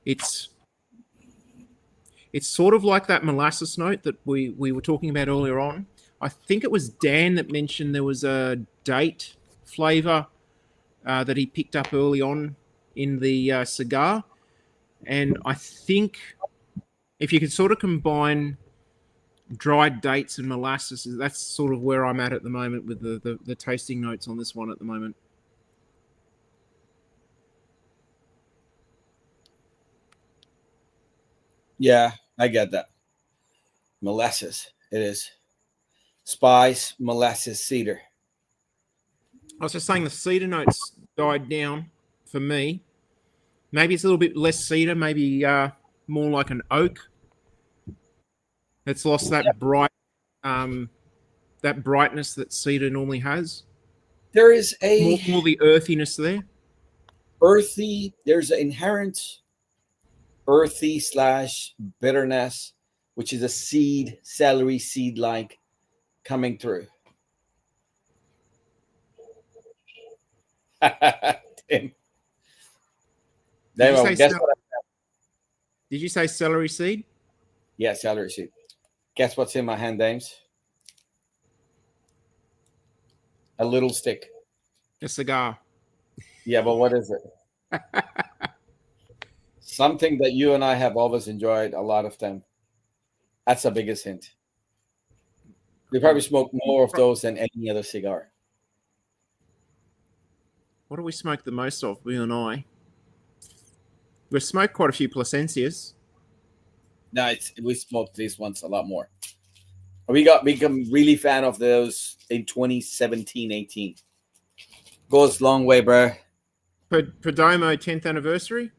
It's sort of like that molasses note that we were talking about earlier on. I think it was Dan that mentioned there was a date flavor that he picked up early on in the cigar. And I think if you could sort of combine dried dates and molasses. That's sort of where I'm at the moment with the tasting notes on this one at the moment. Yeah, I get that. Molasses. It is. Spice, molasses, cedar. I was just saying the cedar notes died down for me. Maybe it's a little bit less cedar, maybe more like an oak. It's lost that that brightness that cedar normally has. There is a More the earthiness there. earthy, there's an inherent earthy / bitterness, which is a seed, celery seed like coming through. Tim. Guess what? Did you say celery seed? Yeah, celery seed. Guess what's in my hand, Dames? A little stick. A cigar. Yeah, but what is it? Something that you and I have always enjoyed a lot of them. That's the biggest hint. We probably smoke more of those than any other cigar. What do we smoke the most of, we and I? We've smoked quite a few Placencias. No, we smoked these ones a lot more. We become really fan of those in 2017, 18. Goes a long way, bro. Perdomo 10th anniversary?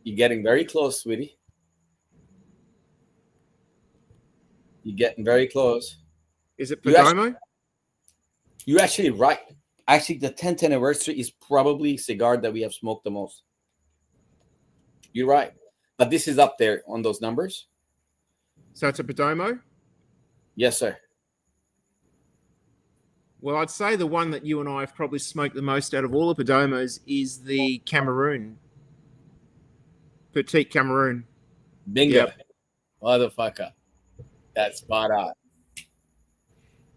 You're getting very close, sweetie. You're getting very close. Is it Perdomo? You're actually right. Actually, the 10th anniversary is probably cigar that we have smoked the most. You're right. But this is up there on those numbers. So it's a Perdomo? Yes, sir. Well, I'd say the one that you and I have probably smoked the most out of all the Perdomos is the Cameroon. Petite Cameroon. Bingo. Yep. Motherfucker. That's spot on.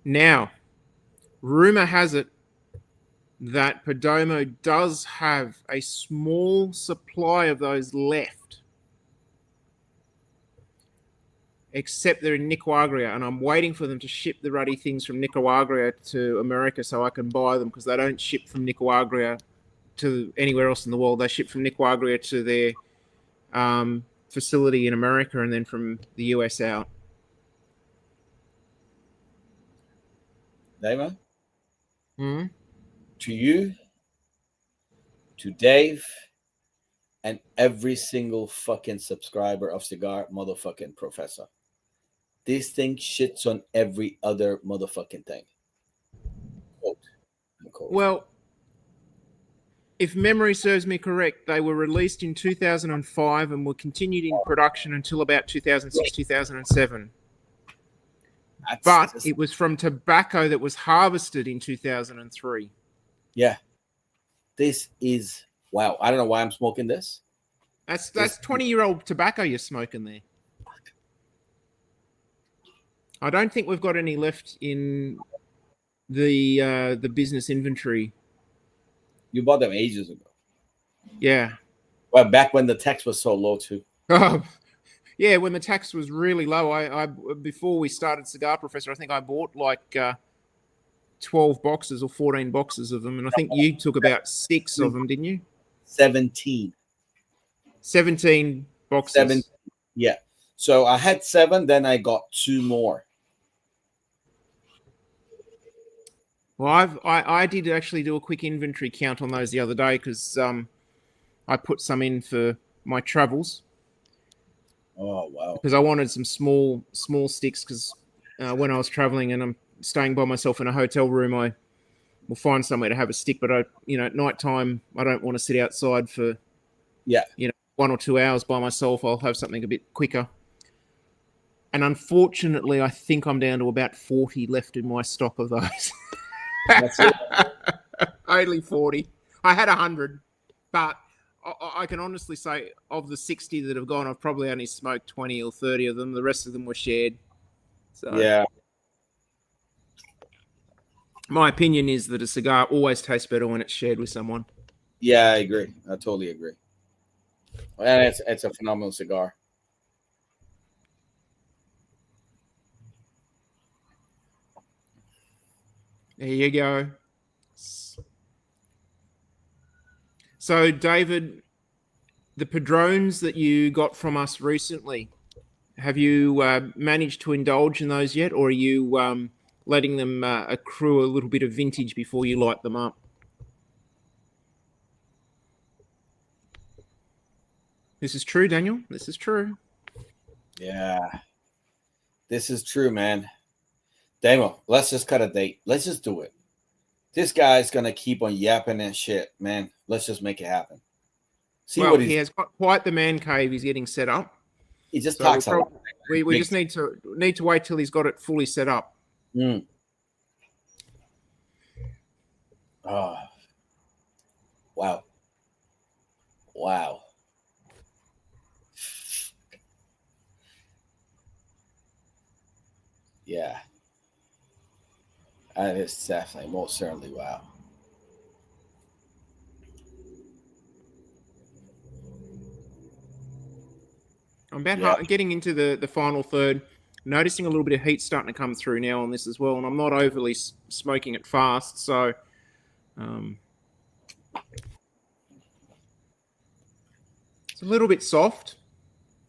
Now, rumor has it that Perdomo does have a small supply of those left. Except they're in Nicaragua, and I'm waiting for them to ship the ruddy things from Nicaragua to America so I can buy them, because they don't ship from Nicaragua to anywhere else in the world. They ship from Nicaragua to their facility in America and then from the US out. Dave, Mm-hmm. to you, to Dave, and every single fucking subscriber of Cigar motherfucking Professor. This thing shits on every other motherfucking thing. Quote. Well, if memory serves me correct, they were released in 2005 and were continued in production until about 2006, 2007. But it was from tobacco that was harvested in 2003. Yeah. This is, wow. I don't know why I'm smoking this. That's 20-year-old tobacco you're smoking there. I don't think we've got any left in the business inventory. You bought them ages ago. Yeah. Well, back when the tax was so low too. Yeah, when the tax was really low. I before we started Cigar Professor, I think I bought like 12 boxes or 14 boxes of them, and I think you took about 6 of them, didn't you? 17 boxes. 7. Yeah. So I had 7, then I got 2 more. Well, I did actually do a quick inventory count on those the other day because I put some in for my travels. Oh wow! Because I wanted some small sticks. Because when I was traveling and I'm staying by myself in a hotel room, I will find somewhere to have a stick. But at night time, I don't want to sit outside for 1 or 2 hours by myself. I'll have something a bit quicker. And unfortunately, I think I'm down to about 40 left in my stock of those. That's it. Only 40. I had 100, but I can honestly say of the 60 that have gone, I've probably only smoked 20 or 30 of them. The rest of them were shared. So yeah. My opinion is that a cigar always tastes better when it's shared with someone. Yeah, I agree. I totally agree. And it's a phenomenal cigar. There you go. So, David, the padrones that you got from us recently, have you managed to indulge in those yet, or are you letting them accrue a little bit of vintage before you light them up? This is true, Daniel. This is true. Yeah, this is true, man. Daniel, let's just cut a date. Let's just do it. This guy's gonna keep on yapping and shit, man. Let's just make it happen. See Well, what he has got quite the man cave he's getting set up. he just So talks a lot. we just need to wait till he's got it fully set up. Mm. Oh, wow. Wow. Yeah. That is definitely, most certainly, wow. I'm about Yeah. getting into the final third, noticing a little bit of heat starting to come through now on this as well, and I'm not overly smoking it fast, so it's a little bit soft.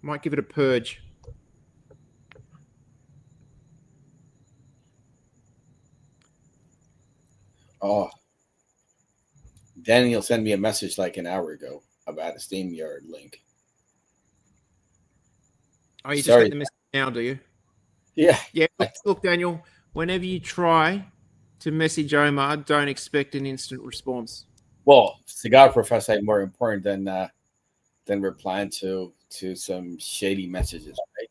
Might give it a purge. Oh, Daniel sent me a message like an hour ago about a SteamYard link. Oh, you just Sorry. get the message now, do you? Yeah. Yeah. Look, Daniel. Whenever you try to message Omar, don't expect an instant response. Well, Cigar Professor is more important than replying to some shady messages, right?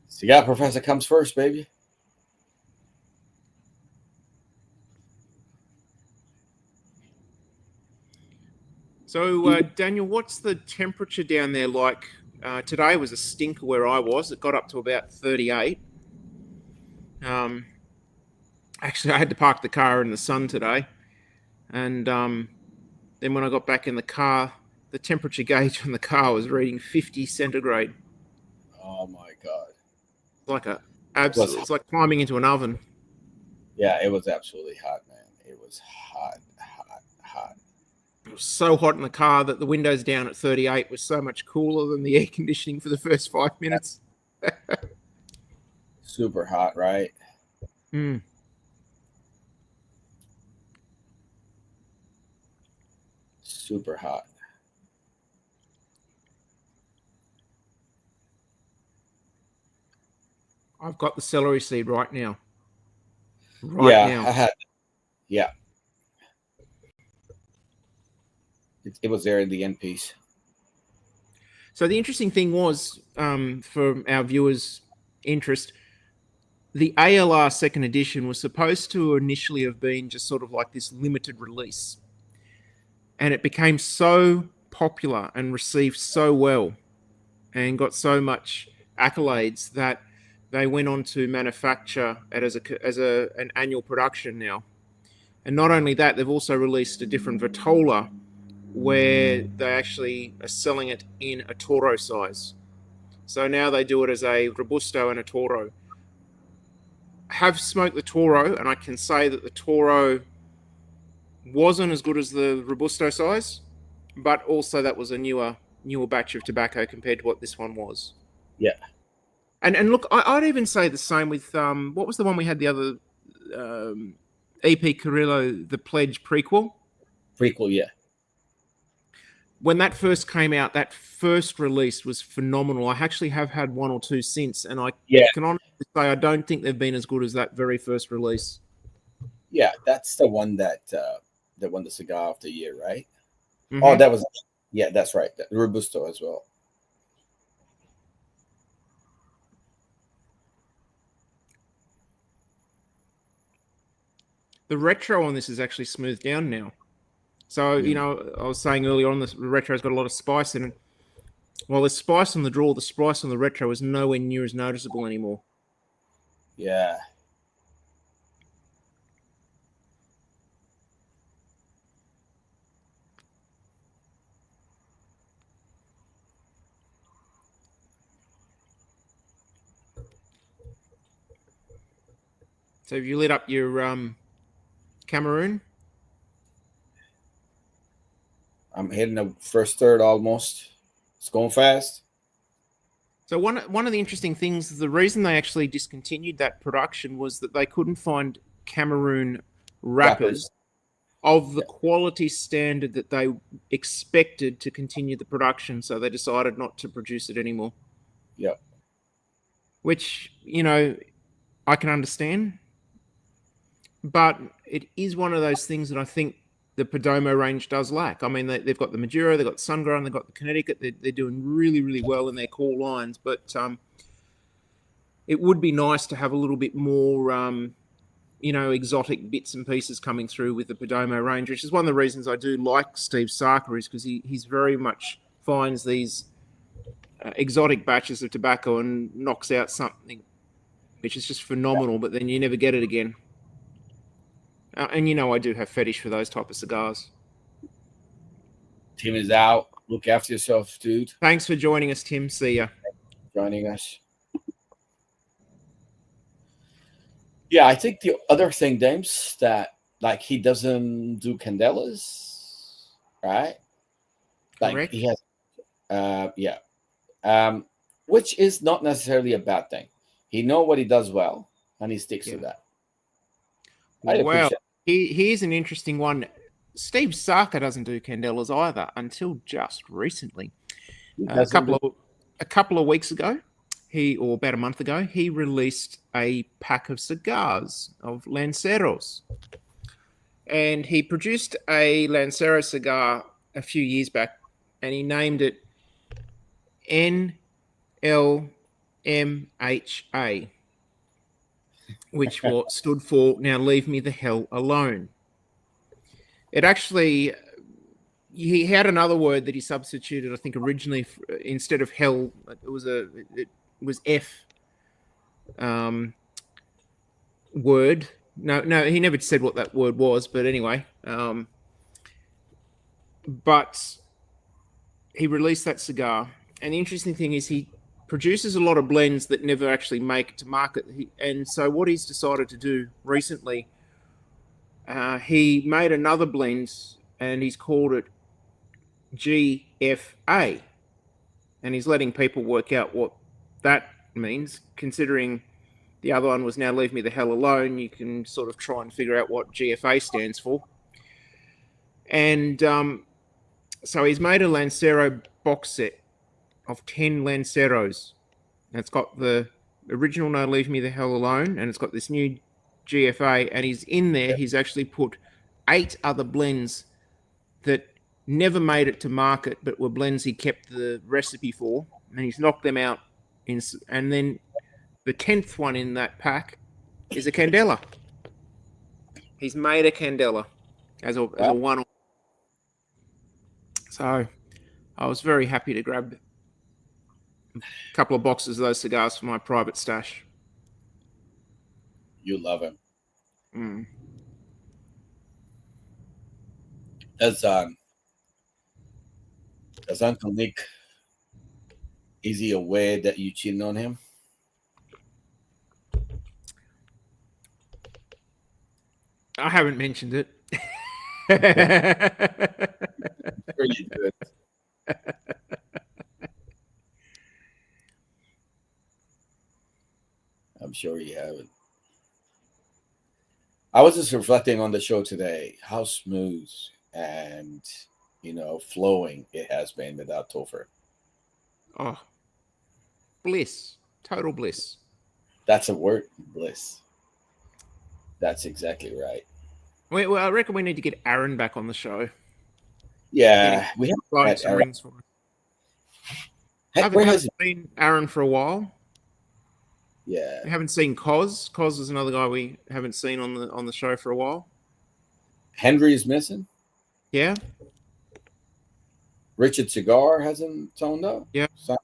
Cigar Professor comes first, baby. So, Daniel, what's the temperature down there like? Today was a stinker where I was. It got up to about 38. Actually, I had to park the car in the sun today. And then when I got back in the car, the temperature gauge on the car was reading 50 centigrade. Oh my god. Like a It was absolute, it's like climbing into an oven. Yeah, it was absolutely hot, man. It was hot, hot, hot. It was so hot in the car that the windows down at 38 was so much cooler than the air conditioning for the first 5 minutes. Super hot, right? Mm. Super hot. I've got the celery seed right now. Right Yeah, now. I had. Yeah, it was there in the end piece. So the interesting thing was, for our viewers' interest, the ALR second edition was supposed to initially have been just sort of like this limited release. And it became so popular and received so well and got so much accolades that they went on to manufacture it as an annual production now. And not only that, they've also released a different Vitola where they actually are selling it in a Toro size. So now they do it as a Robusto and a Toro. Have smoked the Toro, and I can say that the Toro wasn't as good as the Robusto size, but also that was a newer batch of tobacco compared to what this one was. Yeah. And look, I'd even say the same with what was the one we had the other EP Carrillo, the Pledge prequel. Prequel, yeah. When that first came out, that first release was phenomenal. I actually have had one or two since, and I can honestly say I don't think they've been as good as that very first release. Yeah, that's the one that won the Cigar of the Year, right? Mm-hmm. Oh, that was that's right. The Robusto as well. The retro on this is actually smoothed down now. So, you know, I was saying earlier on, the retro's got a lot of spice in it. While there's spice on the draw, the spice on the retro is nowhere near as noticeable anymore. Yeah. So have you lit up your Cameroon? I'm hitting the first third almost. It's going fast. So one of the interesting things, the reason they actually discontinued that production was that they couldn't find Cameroon Rappers. wrappers of the quality standard that they expected to continue the production, so they decided not to produce it anymore. Yep. Which, I can understand, but it is one of those things that I think the Perdomo range does lack. I mean, they've got the Maduro, they've got the Sungrown, they've got the Connecticut. They're doing really, really well in their core lines, but it would be nice to have a little bit more, exotic bits and pieces coming through with the Perdomo range, which is one of the reasons I do like Steve Sarker, is because he's very much finds these exotic batches of tobacco and knocks out something which is just phenomenal, but then you never get it again. And I do have fetish for those type of cigars. Tim is out. Look after yourself, dude. Thanks for joining us, Tim. See ya. Joining us. Yeah, I think the other thing, James, that like he doesn't do candelas, right? Like Correct. he has, which is not necessarily a bad thing. He knows what he does well, and he sticks to that. Well, here's an interesting one. Steve Sarker doesn't do candelas either until just recently. A couple of weeks ago, or about a month ago, he released a pack of cigars of Lanceros. And he produced a Lancero cigar a few years back, and he named it NLMHA, which stood for Now Leave Me the Hell Alone. It actually, he had another word that he substituted, I think originally, instead of hell, it was F word. No, he never said what that word was, but anyway. But he released that cigar, and the interesting thing is he produces a lot of blends that never actually make it to market. And so what he's decided to do recently, he made another blend, and he's called it GFA. And he's letting people work out what that means, considering the other one was Now Leave Me the Hell Alone. You can sort of try and figure out what GFA stands for. And so he's made a Lancero box set of 10 Lanceros. And it's got the original Now Leave Me the Hell Alone, and it's got this new GFA, and he's actually put 8 other blends that never made it to market, but were blends he kept the recipe for, and he's knocked them out. And then the 10th one in that pack is a Candela. He's made a Candela as a one-off. So I was very happy to grab a couple of boxes of those cigars for my private stash. You love him. Mm. Does Uncle Nick, is he aware that you cheating on him? I haven't mentioned it. Sure you do it. I'm sure you haven't. I was just reflecting on the show today, how smooth and flowing it has been without Topher. Oh, bliss, total bliss. That's a word, bliss. That's exactly right. Well, I reckon we need to get Aaron back on the show. Yeah, we have some rings for him. I haven't seen Aaron for a while. Yeah, we haven't seen Koz. Koz is another guy we haven't seen on the show for a while. Henry is missing. Yeah. Richard Cigar hasn't toned up. Yeah. So,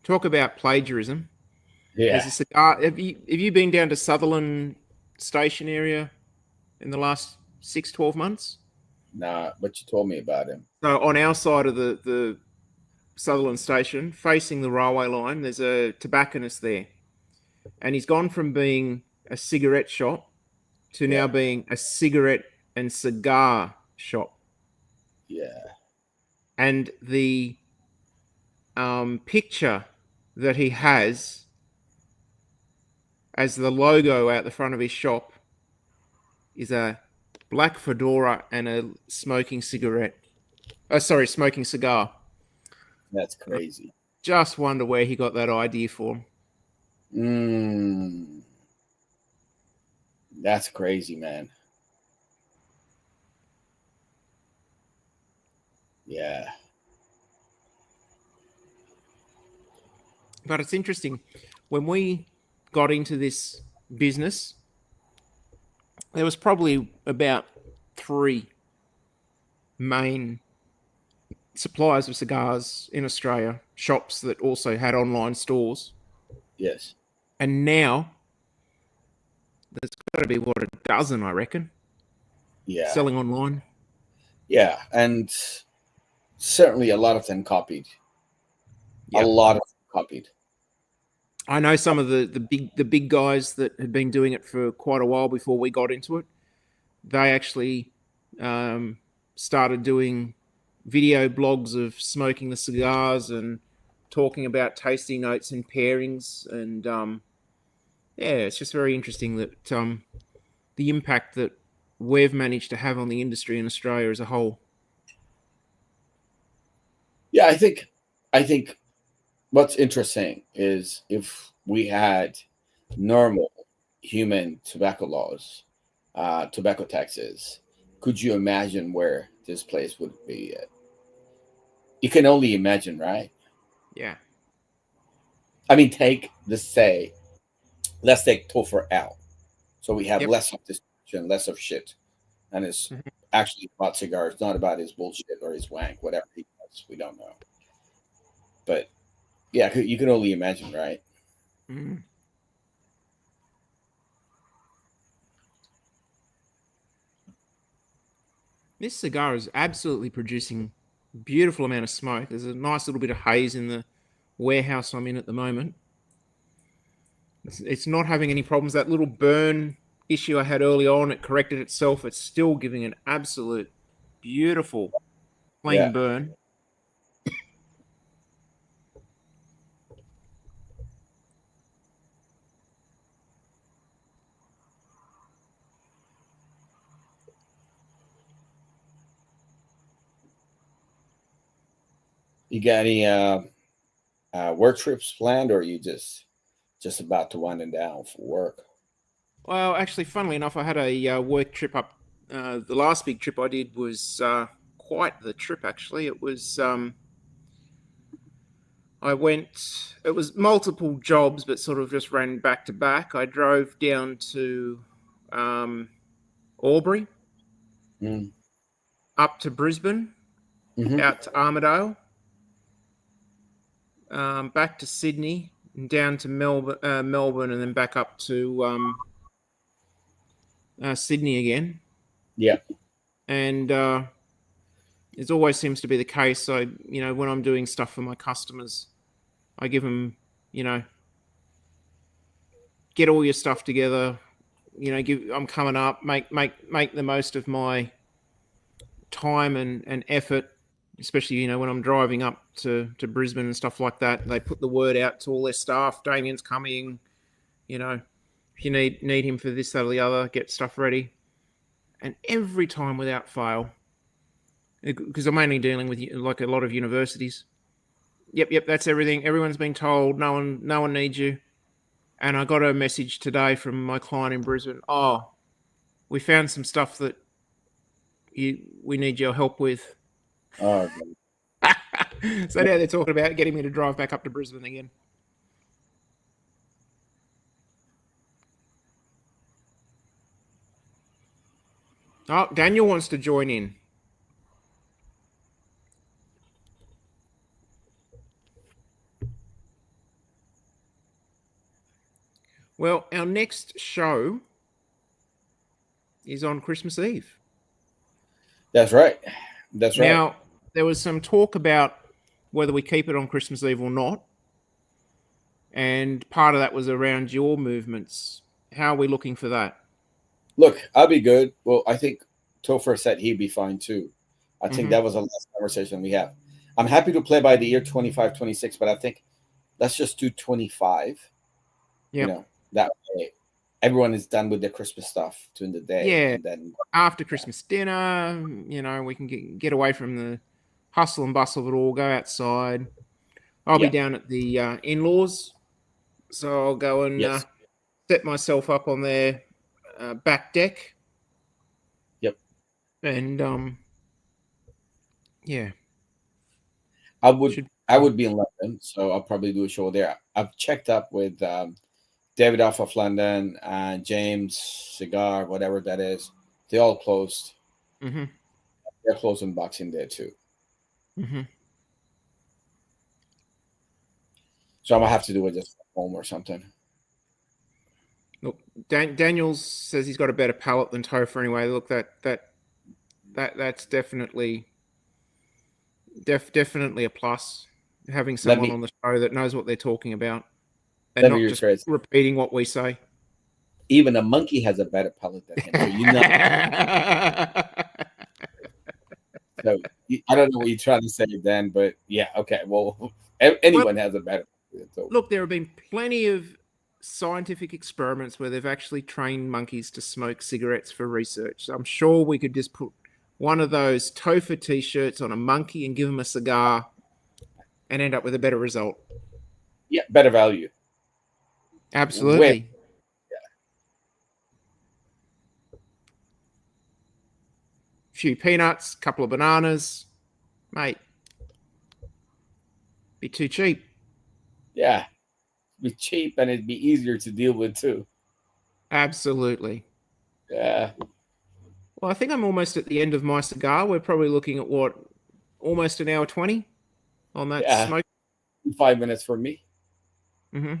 talk about plagiarism. Yeah. There's a cigar. Have you been down to Sutherland Station area in the last 6-12 months? Nah, but you told me about him. So on our side of the Sutherland Station, facing the railway line. There's a tobacconist there, and he's gone from being a cigarette shop to now being a cigarette and cigar shop. Yeah. And the picture that he has as the logo out the front of his shop is a black fedora and a smoking cigarette. Oh, sorry, smoking cigar. That's crazy. Just wonder where he got that idea from. That's crazy, man. Yeah. But it's interesting. When we got into this business, there was probably about 3 main suppliers of cigars in Australia, shops that also had online stores. Yes. And now there's got to be, what, a dozen, I reckon, selling online. Yeah, and certainly a lot of them copied. Yep. A lot of them copied. I know some of the big guys that had been doing it for quite a while before we got into it. They actually started doing video blogs of smoking the cigars and talking about tasting notes and pairings. And it's just very interesting that the impact that we've managed to have on the industry in Australia as a whole. Yeah, I think what's interesting is if we had normal human tobacco laws, tobacco taxes, could you imagine where this place would be at? You can only imagine, right? Yeah. I mean, let's take Topher out. So we have less of this and less of shit. And it's actually about cigars, not about his bullshit or his wank, whatever he does. We don't know. But yeah, you can only imagine, right? Mm. This cigar is absolutely producing a beautiful amount of smoke. There's a nice little bit of haze in the warehouse I'm in at the moment. It's not having any problems. That little burn issue I had early on, it corrected itself. It's still giving an absolute beautiful clean burn. You got any work trips planned, or are you just about to wind down for work? Well, actually, funnily enough, I had a work trip up. The last big trip I did was quite the trip, actually. It was it was multiple jobs, but sort of just ran back to back. I drove down to Albury, up to Brisbane, out to Armidale, back to Sydney, and down to Melbourne, and then back up to Sydney again. Yeah. And it always seems to be the case. When I'm doing stuff for my customers, I give them, get all your stuff together. I'm coming up. Make the most of my time and effort, especially when I'm driving up to Brisbane and stuff like that. They put the word out to all their staff. Damien's coming. If you need him for this, that, or the other, get stuff ready. And every time, without fail, because I'm only dealing with like a lot of universities. Yep, that's everything. Everyone's been told. No one needs you. And I got a message today from my client in Brisbane. Oh, we found some stuff that we need your help with. Oh, so now they're talking about getting me to drive back up to Brisbane again. Oh, Daniel wants to join in. Well, our next show is on Christmas Eve. That's right. That's right. Now, there was some talk about whether we keep it on Christmas Eve or not. And part of that was around your movements. How are we looking for that? Look, I'll be good. Well, I think Topher said he'd be fine too. I think Mhm. that was the last conversation we have. I'm happy to play by the year 25, 26, but I think let's just do 25. Yep. You know, that way everyone is done with their Christmas stuff during the day. Yeah. And then After Christmas dinner, we can get away from the hustle and bustle of it all, go outside. I'll be Yeah. down at the in-laws, so I'll go and Yes. set myself up on their back deck. Yep. And yeah, I would be in London, so I'll probably do a show there. I've checked up with David off of London and James, Cigar, whatever that is. They all closed. Mm-hmm. They're closing Boxing Day too. Mm-hmm. So I'm gonna have to do it just at home or something. Look, Daniels says he's got a better palate than Topher anyway. Look, that's definitely a plus. Having someone on the show that knows what they're talking about and not just repeating what we say. Even a monkey has a better palate than him, so you know. So I don't know what you're trying to say, Dan, but yeah, okay. Well, anyone has a better. So. Look, there have been plenty of scientific experiments where they've actually trained monkeys to smoke cigarettes for research. So I'm sure we could just put one of those Topher t-shirts on a monkey and give him a cigar and end up with a better result. Yeah, better value. Absolutely. Few peanuts, couple of bananas, mate. Be too cheap. Yeah, be cheap and it'd be easier to deal with too. Absolutely. Yeah. Well, I think I'm almost at the end of my cigar. We're probably looking at what, almost an hour 20 on that smoke. 5 minutes for me. Mm-hmm.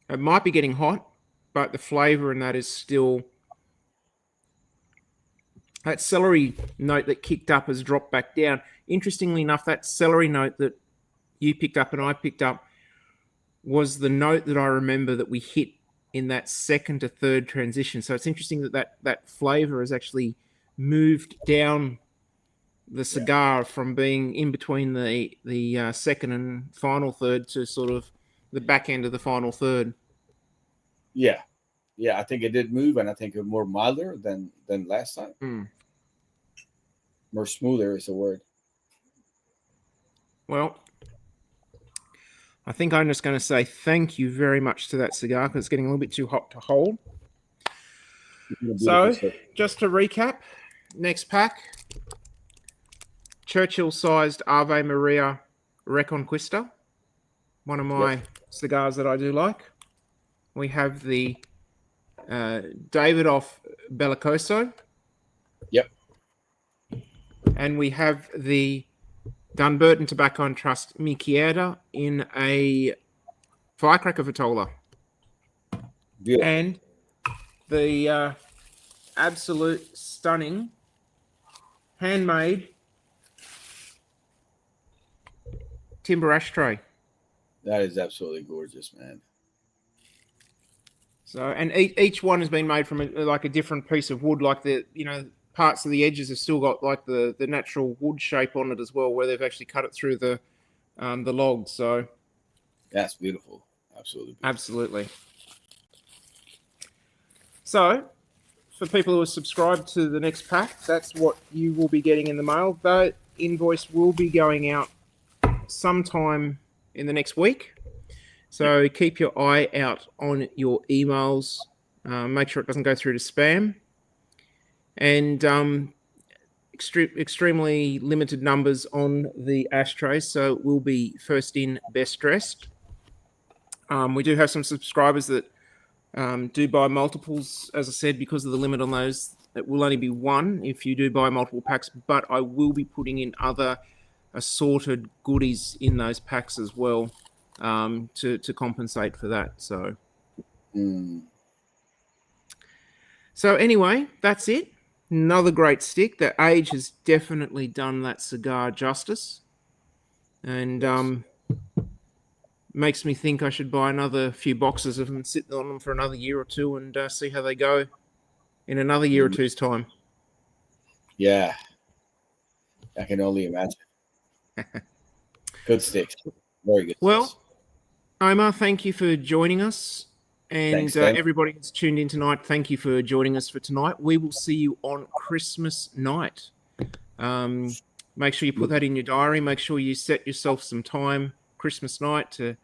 It might be getting hot, but the flavor in that is still. That celery note that kicked up has dropped back down. Interestingly enough, that celery note that you picked up and I picked up was the note that I remember that we hit in that second to third transition. So it's interesting that flavor has actually moved down the cigar from being in between the second and final third to sort of the back end of the final third. Yeah. Yeah, I think it did move, and I think it more milder than last time. More smoother is the word. Well, I think I'm just going to say thank you very much to that cigar because it's getting a little bit too hot to hold. So, just to recap, next pack, Churchill-sized Ave Maria Reconquista, one of my cigars that I do like. We have the Davidoff Bellicoso. Yep. And we have the Dunbarton Tobacco and Trust Michieda in a Firecracker Vitola. Beautiful. And the absolute stunning handmade timber ashtray. That is absolutely gorgeous, man. So, and each one has been made from a different piece of wood, like parts of the edges have still got like the natural wood shape on it as well, where they've actually cut it through the logs. So that's beautiful. Absolutely beautiful. Absolutely. So, for people who are subscribed to the next pack, that's what you will be getting in the mail. The invoice will be going out sometime in the next week. So keep your eye out on your emails. Make sure it doesn't go through to spam. And extremely limited numbers on the ashtrays, so it will be first in, best dressed. We do have some subscribers that do buy multiples, as I said, because of the limit on those. It will only be one if you do buy multiple packs, but I will be putting in other assorted goodies in those packs as well to compensate for that. So, so anyway, that's it. Another great stick. The age has definitely done that cigar justice, and Yes. Makes me think I should buy another few boxes of them and sit on them for another year or two and see how they go in another year or two's time. Yeah, I can only imagine. Good sticks. Very good Well, sticks. Omar, thank you for joining us. And Thanks, Tim. everybody who's tuned in tonight, thank you for joining us for tonight. We will see you on Christmas night. Make sure you put that in your diary. Make sure you set yourself some time Christmas night to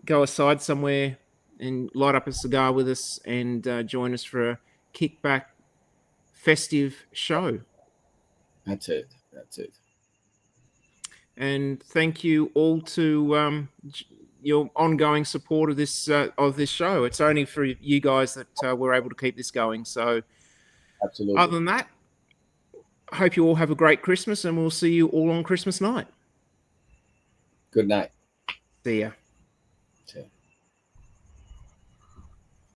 go aside somewhere and light up a cigar with us and join us for a kickback festive show. That's it. That's it. And thank you all to your ongoing support of this show. It's only for you guys that we're able to keep this going. So, Absolutely. other than that, I hope you all have a great Christmas, and we'll see you all on Christmas night. Good night. See ya. Okay.